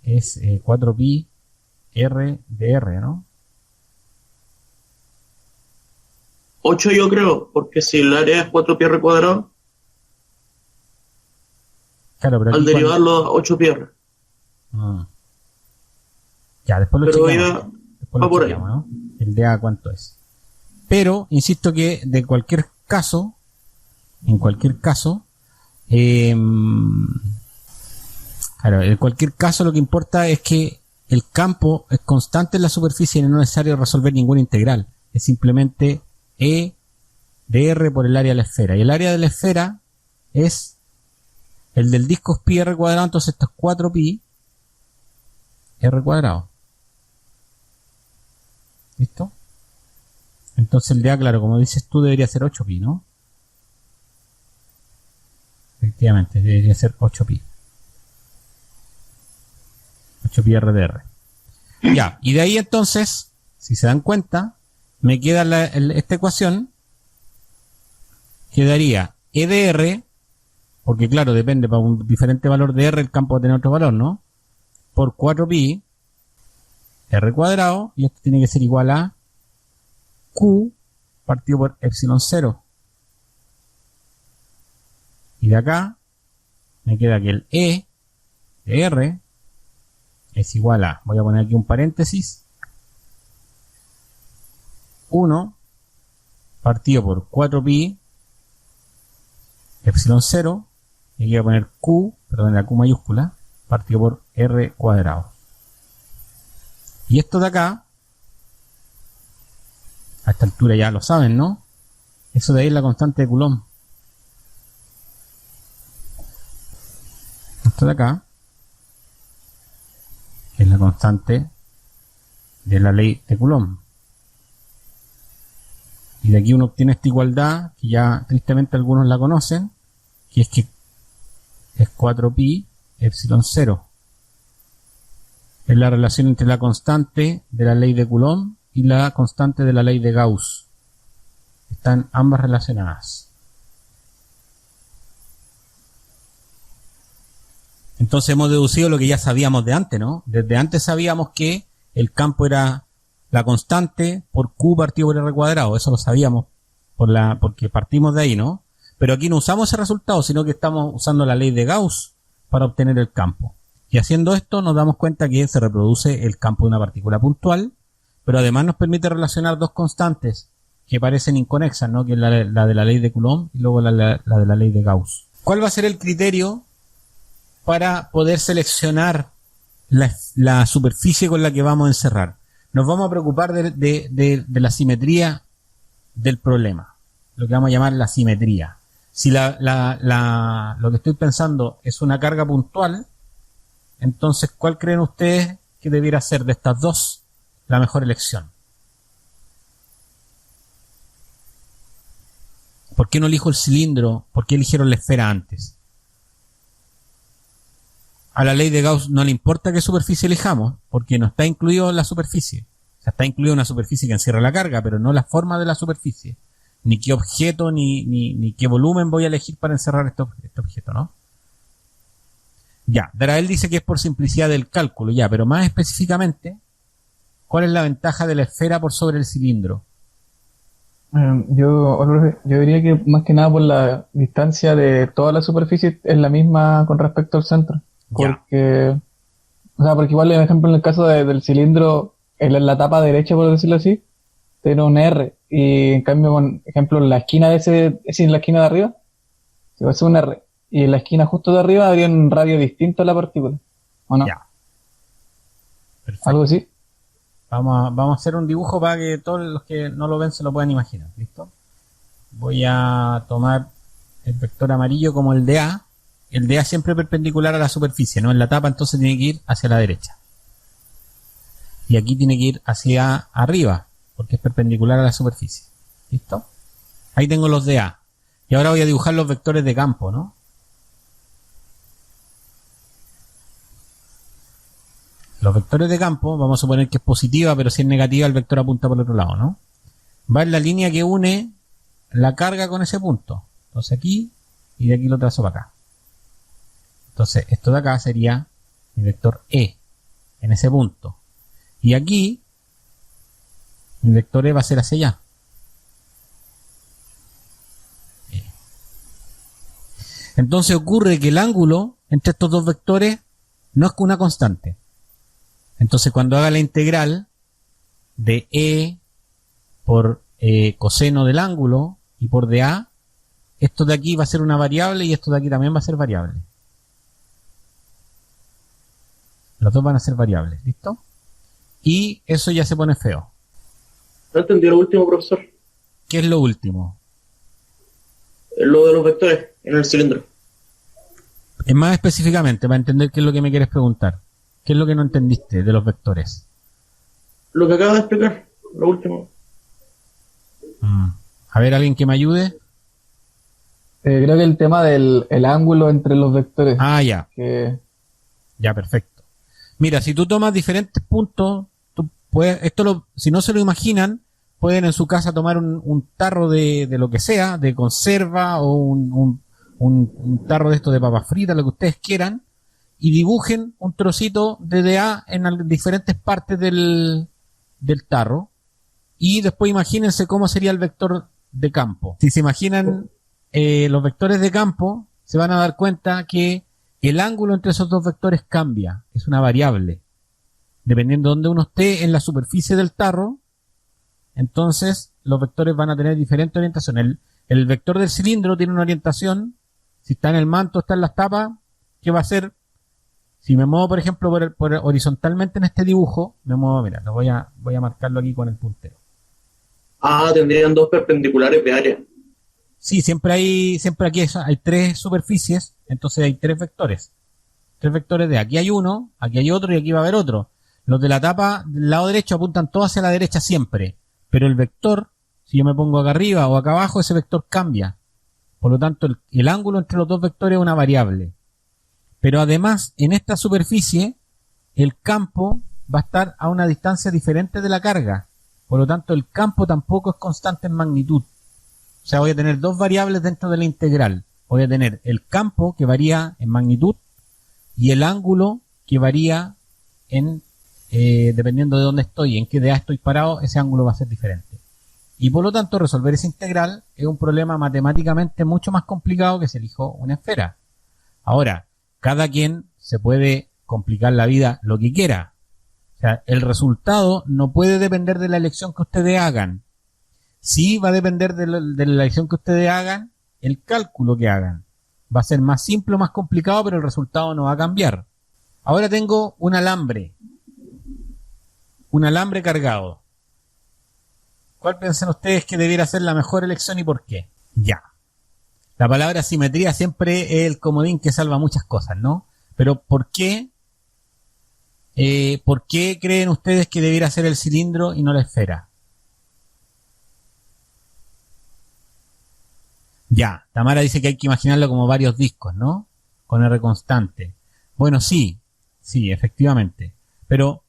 es 4pi r de r, ¿no? 8 yo creo, porque si el área es 4pi r cuadrado, Claro, pero al aquí derivarlo a 8pi r. Ya, después lo Pero chequeamos. ya Después va lo por ahí. chequeamos, ¿no? El dA cuánto es. Pero, insisto que de cualquier caso, en cualquier caso, claro, en cualquier caso lo que importa es que el campo es constante en la superficie y no es necesario resolver ninguna integral. Es simplemente E de R por el área de la esfera. Y el área de la esfera es el del disco es pi r cuadrado, entonces esto es 4pi r cuadrado. ¿Listo? Entonces el dA, claro, como dices tú, debería ser 8pi, ¿no? Efectivamente, debería ser 8pi. 8pi r de r. Ya, y de ahí entonces si se dan cuenta, me queda esta ecuación, quedaría E de R, porque claro, depende, para un diferente valor de R el campo va a tener otro valor, ¿no? Por 4pi R cuadrado, y esto tiene que ser igual a Q partido por epsilon 0. Y de acá me queda que el E de R es igual a, voy a poner aquí un paréntesis, 1 partido por 4pi epsilon 0, y aquí voy a poner Q, perdón, la Q mayúscula, partido por R cuadrado. Y esto de acá, a esta altura ya lo saben, ¿no? Eso de ahí es la constante de Coulomb. Esto de acá es la constante de la ley de Coulomb. Y de aquí uno obtiene esta igualdad, que ya tristemente algunos la conocen, que es 4pi epsilon 0. Es la relación entre la constante de la ley de Coulomb y la constante de la ley de Gauss. Están ambas relacionadas. Entonces hemos deducido lo que ya sabíamos de antes, ¿no? Desde antes sabíamos que el campo era la constante por Q partido por R cuadrado. Eso lo sabíamos porque partimos de ahí, ¿no? Pero aquí no usamos ese resultado, sino que estamos usando la ley de Gauss para obtener el campo. Y haciendo esto nos damos cuenta que se reproduce el campo de una partícula puntual, pero además nos permite relacionar dos constantes que parecen inconexas, ¿no? Que es la de la ley de Coulomb y luego la de la ley de Gauss. ¿Cuál va a ser el criterio para poder seleccionar la superficie con la que vamos a encerrar? Nos vamos a preocupar de la simetría del problema, lo que vamos a llamar la simetría. Si lo que estoy pensando es una carga puntual, entonces, ¿cuál creen ustedes que debiera ser de estas dos la mejor elección? ¿Por qué no elijo el cilindro? ¿Por qué eligieron la esfera antes? A la ley de Gauss no le importa qué superficie elijamos, porque no está incluido la superficie. O sea, está incluida una superficie que encierra la carga, pero no la forma de la superficie. Ni qué objeto, ni qué volumen voy a elegir para encerrar este objeto, ¿no? Ya, Drael dice que es por simplicidad del cálculo, ya, pero más específicamente, ¿cuál es la ventaja de la esfera por sobre el cilindro? Yo diría que más que nada por la distancia de toda la superficie es la misma con respecto al centro. Porque igual, por ejemplo, en el caso del cilindro, en la tapa derecha, por decirlo así, tiene un R, y en cambio, por ejemplo, en la esquina en la esquina de arriba, si va a ser un R, y en la esquina justo de arriba habría un radio distinto a la partícula, ¿o no? Ya. Perfecto. Algo así. Vamos a hacer un dibujo para que todos los que no lo ven se lo puedan imaginar. ¿Listo? Voy a tomar el vector amarillo como el de A. El de A siempre perpendicular a la superficie, ¿no? En la tapa entonces tiene que ir hacia la derecha. Y aquí tiene que ir hacia arriba, porque es perpendicular a la superficie. ¿Listo? Ahí tengo los de A. Y ahora voy a dibujar los vectores de campo, ¿no? Los vectores de campo, vamos a suponer que es positiva, pero si es negativa el vector apunta por el otro lado, ¿no? Va en la línea que une la carga con ese punto. Entonces aquí, y de aquí lo trazo para acá. Entonces esto de acá sería mi vector E, en ese punto. Y aquí, mi vector E va a ser hacia allá. Entonces ocurre que el ángulo entre estos dos vectores no es una constante. Entonces cuando haga la integral de E por coseno del ángulo y por dA, esto de aquí va a ser una variable y esto de aquí también va a ser variable. Los dos van a ser variables, ¿listo? Y eso ya se pone feo. No entendí lo último, profesor. ¿Qué es lo último? Lo de los vectores en el cilindro. Es más específicamente, para entender qué es lo que me quieres preguntar. ¿Qué es lo que no entendiste de los vectores? Lo que acaba de explicar, lo último. A ver, ¿alguien que me ayude? Creo que el tema del ángulo entre los vectores. Ah, ya. Que... Ya, perfecto. Mira, si tú tomas diferentes puntos, tú si no se lo imaginan, pueden en su casa tomar un tarro de lo que sea, de conserva, o un tarro de esto de papas fritas, lo que ustedes quieran, y dibujen un trocito de DA en diferentes partes del tarro, y después imagínense cómo sería el vector de campo. Si se imaginan los vectores de campo, se van a dar cuenta que el ángulo entre esos dos vectores cambia, es una variable. Dependiendo de donde uno esté en la superficie del tarro, entonces los vectores van a tener diferente orientación. El vector del cilindro tiene una orientación, si está en el manto, está en las tapas, ¿qué va a hacer? Si me muevo, por ejemplo, por horizontalmente en este dibujo, me muevo, mira, voy a marcarlo aquí con el puntero. Tendrían dos perpendiculares de área. Sí, siempre aquí hay tres superficies, entonces hay tres vectores. Tres vectores de aquí hay uno, aquí hay otro y aquí va a haber otro. Los de la tapa del lado derecho apuntan todos hacia la derecha siempre, pero el vector, si yo me pongo acá arriba o acá abajo, ese vector cambia. Por lo tanto, el ángulo entre los dos vectores es una variable. Pero además, en esta superficie, el campo va a estar a una distancia diferente de la carga. Por lo tanto, el campo tampoco es constante en magnitud. O sea, voy a tener dos variables dentro de la integral. Voy a tener el campo, que varía en magnitud, y el ángulo, que varía dependiendo de dónde estoy, en qué DA estoy parado, ese ángulo va a ser diferente. Y por lo tanto, resolver esa integral es un problema matemáticamente mucho más complicado que si elijo una esfera. Ahora, cada quien se puede complicar la vida lo que quiera. O sea, el resultado no puede depender de la elección que ustedes hagan. Sí va a depender de la elección que ustedes hagan, el cálculo que hagan. Va a ser más simple o más complicado, pero el resultado no va a cambiar. Ahora tengo un alambre cargado. ¿Cuál piensan ustedes que debiera ser la mejor elección y por qué? Ya. La palabra simetría siempre es el comodín que salva muchas cosas, ¿no? Pero ¿por qué creen ustedes que debiera ser el cilindro y no la esfera? Ya, Tamara dice que hay que imaginarlo como varios discos, ¿no? Con R constante. Bueno, sí, efectivamente. Pero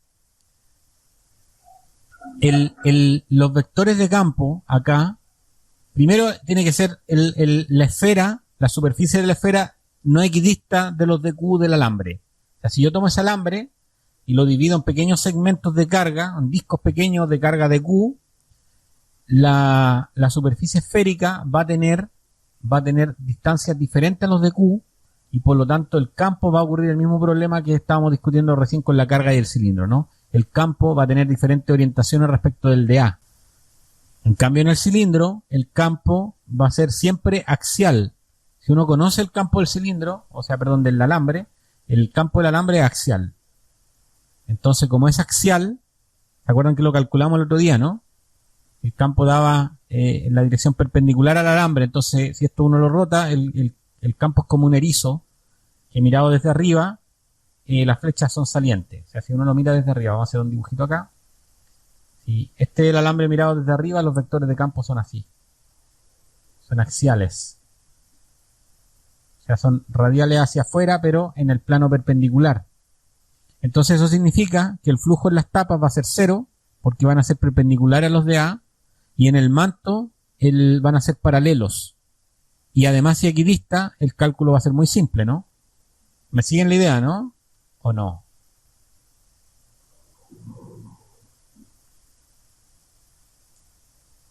los vectores de campo acá, primero tiene que ser la esfera, la superficie de la esfera no equidista de los de Q del alambre. O sea, si yo tomo ese alambre y lo divido en pequeños segmentos de carga, en discos pequeños de carga de Q, la superficie esférica va a tener distancias diferentes a los de Q, y por lo tanto el campo va a ocurrir el mismo problema que estábamos discutiendo recién con la carga y el cilindro, ¿no? El campo va a tener diferentes orientaciones respecto del DA. En cambio, en el cilindro, el campo va a ser siempre axial. Si uno conoce el campo del cilindro, del alambre, el campo del alambre es axial. Entonces, como es axial, ¿se acuerdan que lo calculamos el otro día, no? El campo daba en la dirección perpendicular al alambre, entonces si esto uno lo rota, el campo es como un erizo que mirado desde arriba, las flechas son salientes. O sea, si uno lo mira desde arriba, vamos a hacer un dibujito acá. Si este es el alambre mirado desde arriba, los vectores de campo son así. Son axiales. O sea, son radiales hacia afuera, pero en el plano perpendicular. Entonces eso significa que el flujo en las tapas va a ser 0, porque van a ser perpendiculares a los de A, y en el manto van a ser paralelos. Y además, si equidista, el cálculo va a ser muy simple, ¿no? ¿Me siguen la idea, no? ¿O no?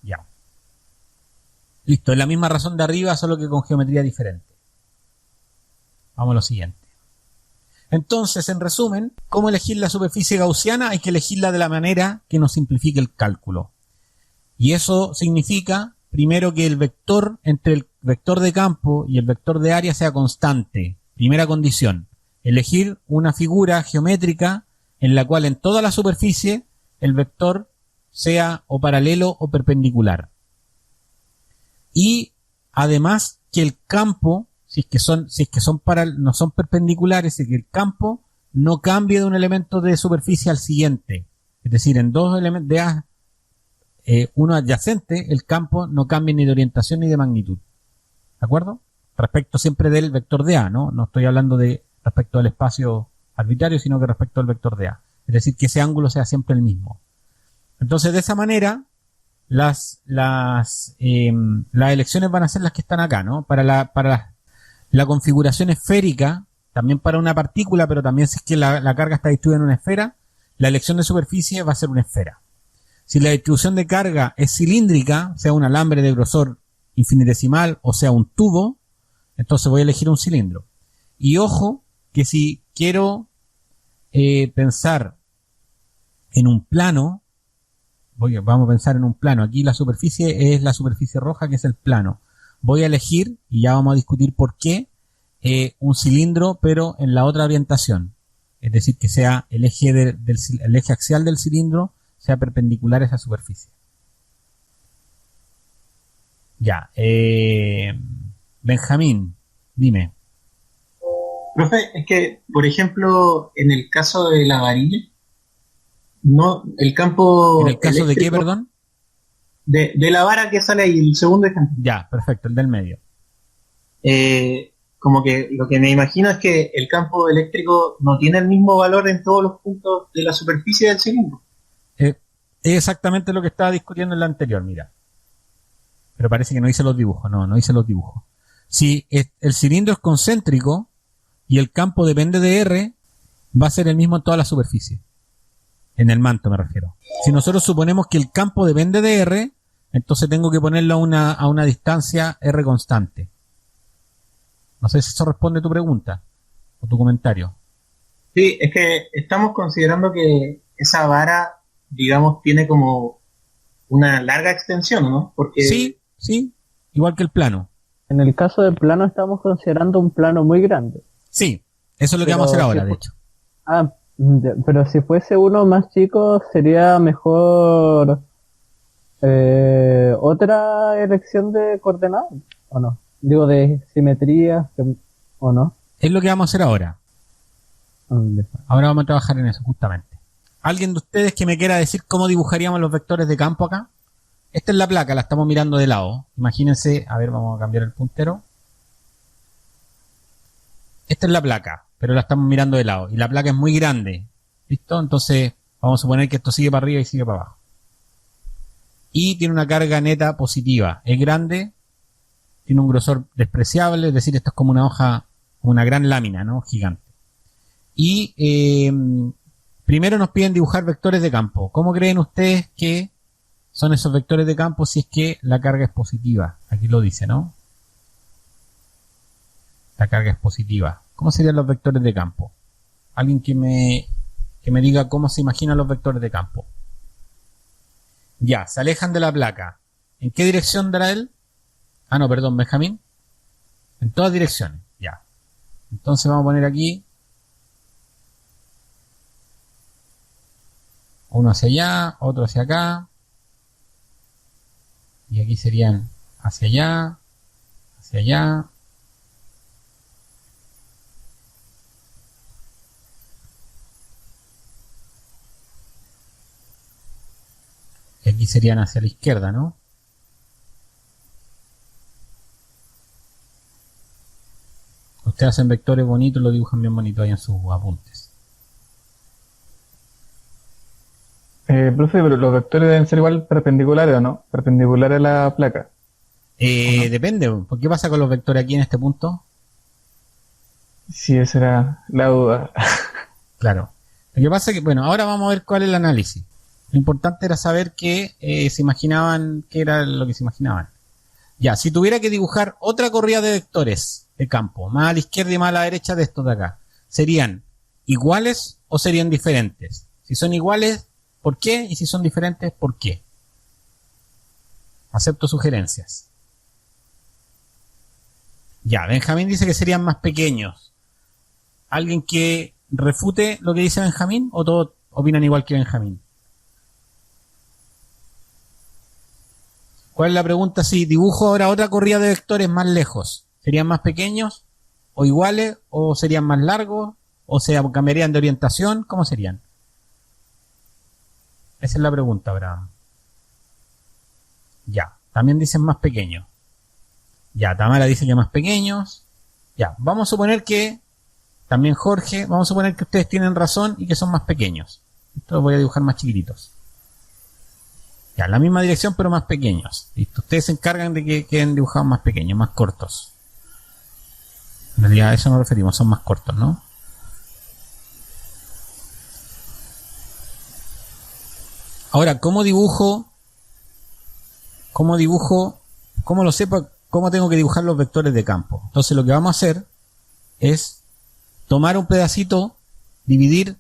Ya. Listo, es la misma razón de arriba, solo que con geometría diferente. Vamos a lo siguiente. Entonces, en resumen, ¿cómo elegir la superficie gaussiana? Hay que elegirla de la manera que nos simplifique el cálculo. Y eso significa, primero, que el vector entre el vector de campo y el vector de área sea constante. Primera condición. Elegir una figura geométrica en la cual en toda la superficie el vector sea o paralelo o perpendicular. Y además que el campo, si es que no son perpendiculares, y que el campo no cambie de un elemento de superficie al siguiente. Es decir, en dos elementos de A, uno adyacente, el campo no cambia ni de orientación ni de magnitud. ¿De acuerdo? Respecto siempre del vector de A, ¿no? No estoy hablando de respecto al espacio arbitrario, sino que respecto al vector de A. Es decir, que ese ángulo sea siempre el mismo. Entonces, de esa manera, las elecciones van a ser las que están acá, ¿no? Para la configuración esférica, también para una partícula, pero también si es que la carga está distribuida en una esfera, la elección de superficie va a ser una esfera. Si la distribución de carga es cilíndrica, sea un alambre de grosor infinitesimal o sea un tubo, entonces voy a elegir un cilindro. Y ojo, que si quiero pensar en un plano, vamos a pensar en un plano. Aquí la superficie es la superficie roja, que es el plano. Voy a elegir, y ya vamos a discutir por qué, un cilindro, pero en la otra orientación. Es decir, que sea el eje, el eje axial del cilindro sea perpendicular a esa superficie. Ya. Benjamín, dime. Profe, es que, por ejemplo, en el caso de la varilla, no, el campo... ¿En el caso de qué, perdón? De la vara que sale ahí, el segundo ejemplo. Ya, perfecto, el del medio. Como que lo que me imagino es que el campo eléctrico no tiene el mismo valor en todos los puntos de la superficie del cilindro. Es exactamente lo que estaba discutiendo en la anterior, mira. Pero parece que no hice los dibujos, no hice los dibujos. Si el cilindro es concéntrico y el campo depende de R, va a ser el mismo en toda la superficie. En el manto me refiero. Si nosotros suponemos que el campo depende de R, entonces tengo que ponerlo a una distancia R constante. No sé si eso responde a tu pregunta o tu comentario. Sí, es que estamos considerando que esa vara, digamos, tiene como una larga extensión, ¿no? Porque Sí, igual que el plano. En el caso del plano estamos considerando un plano muy grande. Sí, eso es lo que vamos a hacer ahora, de hecho. Pero si fuese uno más chico, sería mejor otra elección de coordenadas, ¿o no? Digo, de simetría, ¿o no? Es lo que vamos a hacer ahora. Ahora vamos a trabajar en eso, justamente. ¿Alguien de ustedes que me quiera decir cómo dibujaríamos los vectores de campo acá? Esta es la placa, la estamos mirando de lado. Imagínense, a ver, vamos a cambiar el puntero. Esta es la placa, pero la estamos mirando de lado. Y la placa es muy grande. ¿Listo? Entonces, vamos a suponer que esto sigue para arriba y sigue para abajo. Y tiene una carga neta positiva. Es grande, tiene un grosor despreciable, es decir, esto es como una hoja, una gran lámina, ¿no? Gigante. Y primero nos piden dibujar vectores de campo. ¿Cómo creen ustedes que son esos vectores de campo si es que la carga es positiva? Aquí lo dice, ¿no? La carga es positiva. ¿Cómo serían los vectores de campo? Alguien que me diga cómo se imaginan los vectores de campo. Ya, se alejan de la placa. ¿En qué dirección dará él? Ah, no, perdón, Benjamín. En todas direcciones, ya. Entonces vamos a poner aquí uno hacia allá, otro hacia acá. Y aquí serían hacia allá, hacia allá. Y aquí serían hacia la izquierda, ¿no? Ustedes hacen vectores bonitos y lo dibujan bien bonito ahí en sus apuntes. Profe, pero los vectores deben ser igual perpendiculares, ¿o no? Perpendiculares a la placa. Depende. ¿Por qué pasa con los vectores aquí en este punto? Sí, esa era la duda. Claro. Lo que pasa es que, bueno, ahora vamos a ver cuál es el análisis. Lo importante era saber que se imaginaban, qué era lo que se imaginaban. Ya, si tuviera que dibujar otra corrida de vectores de campo, más a la izquierda y más a la derecha de estos de acá, ¿serían iguales o serían diferentes? Si son iguales, ¿por qué? Y si son diferentes, ¿por qué? Acepto sugerencias. Ya, Benjamín dice que serían más pequeños. ¿Alguien que refute lo que dice Benjamín o todos opinan igual que Benjamín? ¿Cuál es la pregunta? Si dibujo ahora otra corrida de vectores más lejos, ¿serían más pequeños o iguales o serían más largos o sea, cambiarían de orientación? ¿Cómo serían? Esa es la pregunta, Abraham. Ya, también dicen más pequeños. Ya, Tamara dice que más pequeños. Ya, vamos a suponer que también Jorge, vamos a suponer que ustedes tienen razón y que son más pequeños. Esto los voy a dibujar más chiquititos. Ya, la misma dirección pero más pequeños. Listo. Ustedes se encargan de que queden dibujados más pequeños, más cortos. En realidad a eso nos referimos, son más cortos, ¿no? Ahora, ¿cómo dibujo? ¿Cómo lo sepa? ¿Cómo tengo que dibujar los vectores de campo? Entonces lo que vamos a hacer es tomar un pedacito, dividir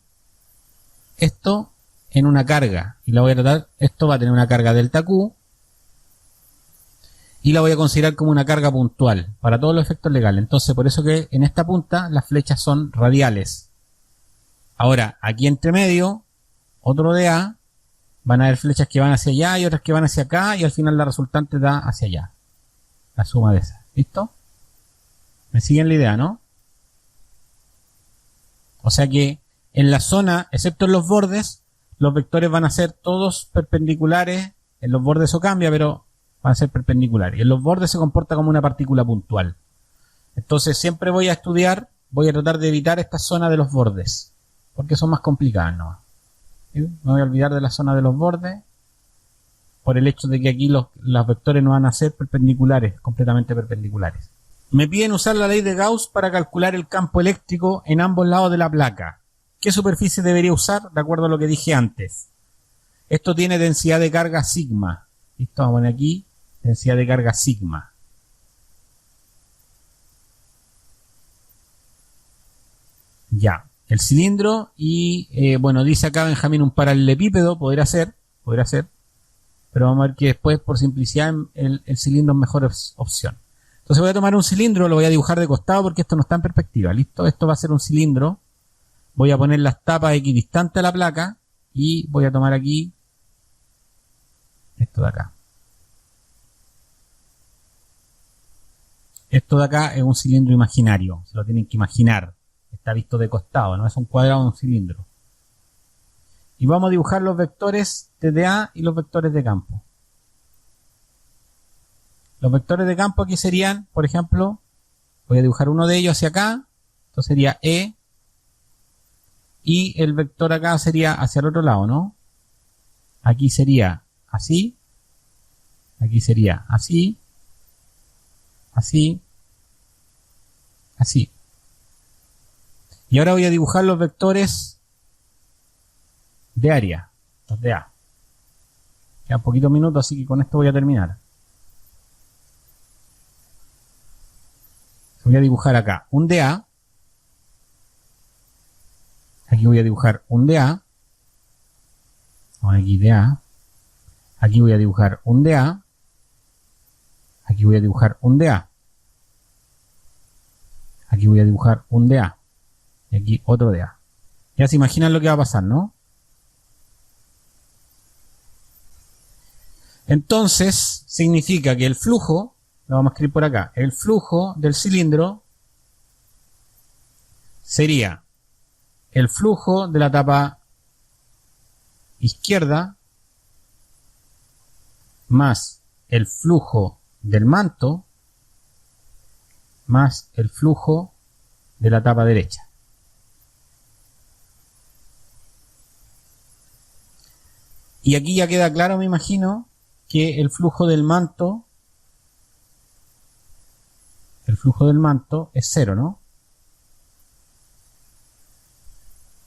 esto en una carga. Y la voy a tratar, esto va a tener una carga delta Q. Y la voy a considerar como una carga puntual para todos los efectos legales. Entonces, por eso que en esta punta las flechas son radiales. Ahora, aquí entre medio, otro de A, van a haber flechas que van hacia allá y otras que van hacia acá, y al final la resultante da hacia allá. La suma de esas. ¿Listo? ¿Me siguen la idea, no? O sea que en la zona, excepto en los bordes, los vectores van a ser todos perpendiculares. En los bordes eso cambia, pero van a ser perpendiculares. Y en los bordes se comporta como una partícula puntual. Entonces siempre voy a estudiar, voy a tratar de evitar esta zona de los bordes, porque son más complicadas, ¿no? ¿Sí? Me voy a olvidar de la zona de los bordes, por el hecho de que aquí los vectores no van a ser perpendiculares, completamente perpendiculares. Me piden usar la ley de Gauss para calcular el campo eléctrico en ambos lados de la placa. ¿Qué superficie debería usar? De acuerdo a lo que dije antes. Esto tiene densidad de carga sigma. Listo, vamos a poner aquí densidad de carga sigma. Ya, el cilindro y, bueno, dice acá Benjamín un paralelepípedo, podría ser, pero vamos a ver que después, por simplicidad, el cilindro es mejor opción. Entonces voy a tomar un cilindro, lo voy a dibujar de costado porque esto no está en perspectiva, ¿listo? Esto va a ser un cilindro. Voy a poner las tapas equidistantes a la placa y voy a tomar aquí esto de acá. Esto de acá es un cilindro imaginario, se lo tienen que imaginar. Está visto de costado, no es un cuadrado, es un cilindro. Y vamos a dibujar los vectores de A y los vectores de campo. Los vectores de campo aquí serían, por ejemplo, voy a dibujar uno de ellos hacia acá, esto sería E, y el vector acá sería hacia el otro lado, ¿no? Aquí sería así, aquí sería así, así, así. Y ahora voy a dibujar los vectores de área, los de A. Quedan poquitos minutos, así que con esto voy a terminar. Voy a dibujar acá un DA. Aquí voy a dibujar un DA. Aquí DA. Aquí voy a dibujar un DA. Aquí voy a dibujar un DA. Aquí voy a dibujar un DA. Y aquí otro DA. Ya se imaginan lo que va a pasar, ¿no? Entonces, significa que el flujo, lo vamos a escribir por acá, el flujo del cilindro sería el flujo de la tapa izquierda más el flujo del manto más el flujo de la tapa derecha. Y aquí ya queda claro, me imagino, que el flujo del manto es cero, ¿no?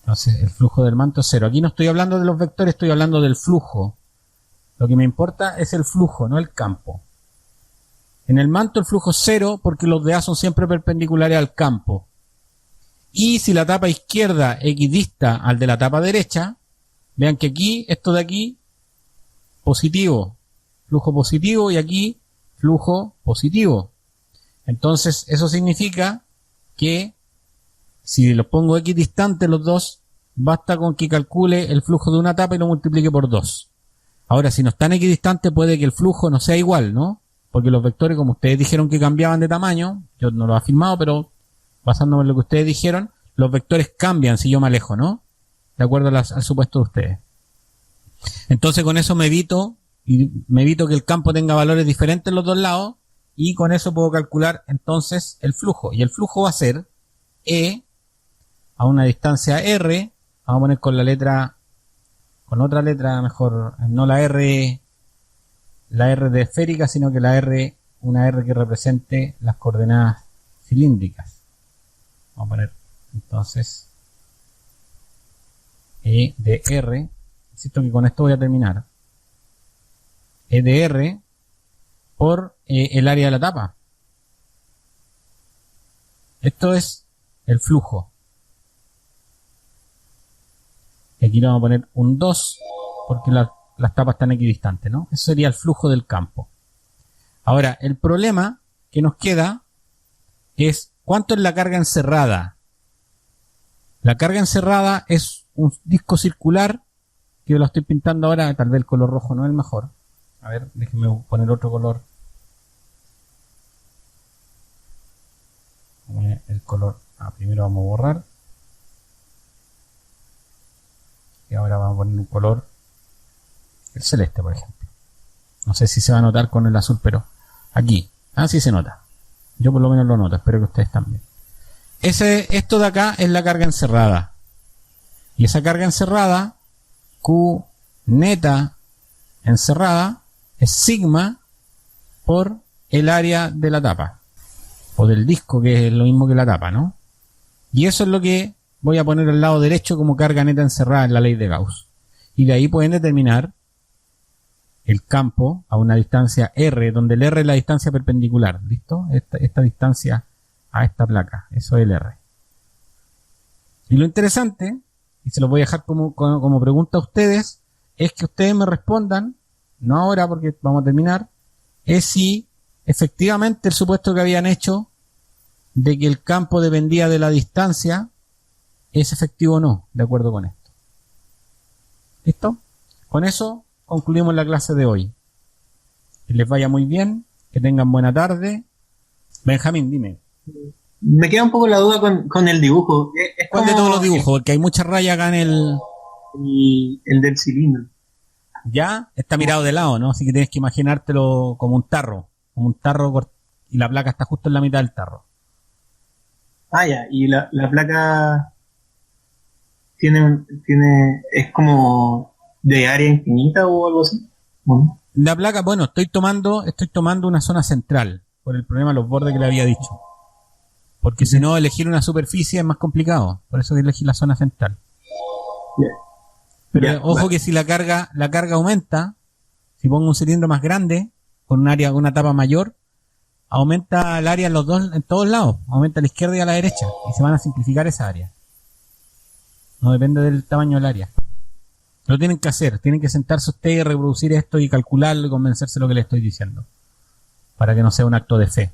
Entonces el flujo del manto es cero. Aquí no estoy hablando de los vectores, estoy hablando del flujo. Lo que me importa es el flujo, no el campo. En el manto el flujo es cero porque los de A son siempre perpendiculares al campo. Y si la tapa izquierda equidista al de la tapa derecha, vean que aquí, esto de aquí, positivo, flujo positivo, y aquí flujo positivo. Entonces eso significa que si los pongo equidistantes los dos, basta con que calcule el flujo de una tapa y lo multiplique por 2. Ahora, si no están equidistantes, puede que el flujo no sea igual, ¿no? Porque los vectores, como ustedes dijeron que cambiaban de tamaño, yo no lo he afirmado, pero basándome en lo que ustedes dijeron, los vectores cambian si yo me alejo, ¿no? De acuerdo al supuesto de ustedes. Entonces con eso me evito que el campo tenga valores diferentes en los dos lados, y con eso puedo calcular entonces el flujo. Y el flujo va a ser E a una distancia R, vamos a poner con la letra, con otra letra mejor, no la R la R de esférica, sino que la R, una R que represente las coordenadas cilíndricas. Vamos a poner entonces E de R. Insisto que con esto voy a terminar. E de R por el área de la tapa. Esto es el flujo. Y aquí le vamos a poner un 2 porque las tapas están equidistantes, ¿no? Eso sería el flujo del campo. Ahora, el problema que nos queda es ¿cuánto es la carga encerrada? La carga encerrada es un disco circular que yo lo estoy pintando ahora, tal vez el color rojo no es el mejor. A ver, déjenme poner otro color. El color, primero vamos a borrar. Y ahora vamos a poner un color, el celeste, por ejemplo. No sé si se va a notar con el azul, pero aquí, sí se nota. Yo por lo menos lo noto, espero que ustedes también. Esto de acá es la carga encerrada. Y esa carga encerrada, Q neta encerrada, es sigma por el área de la tapa. O del disco, que es lo mismo que la tapa, ¿no? Y eso es lo que voy a poner al lado derecho como carga neta encerrada en la ley de Gauss. Y de ahí pueden determinar el campo a una distancia R, donde el R es la distancia perpendicular. ¿Listo? Esta distancia a esta placa. Eso es el R. Y lo interesante, y se lo voy a dejar como pregunta a ustedes, es que ustedes me respondan, no ahora porque vamos a terminar, es si efectivamente el supuesto que habían hecho de que el campo dependía de la distancia es efectivo o no, de acuerdo con esto. ¿Listo? Con eso concluimos la clase de hoy. Que les vaya muy bien, que tengan buena tarde. Benjamín, dime. Me queda un poco la duda con el dibujo. ¿Cuál de todos los dibujos? Porque hay muchas rayas acá en el del cilindro. Ya está mirado de lado, ¿no? Así que tienes que imaginártelo como un tarro. Como un tarro y la placa está justo en la mitad del tarro. Ya. Y la placa es como de área infinita o algo así. Bueno. La placa, bueno, estoy tomando una zona central por el problema de los bordes que le había dicho. Porque si no, elegir una superficie es más complicado. Por eso que elegí la zona central. Yeah. Pero ojo que si la carga aumenta, si pongo un cilindro más grande, con una tapa mayor, aumenta el área en todos lados. Aumenta a la izquierda y a la derecha. Y se van a simplificar esa área. No depende del tamaño del área. Lo tienen que hacer. Tienen que sentarse ustedes y reproducir esto y calcularlo y convencerse de lo que les estoy diciendo. Para que no sea un acto de fe.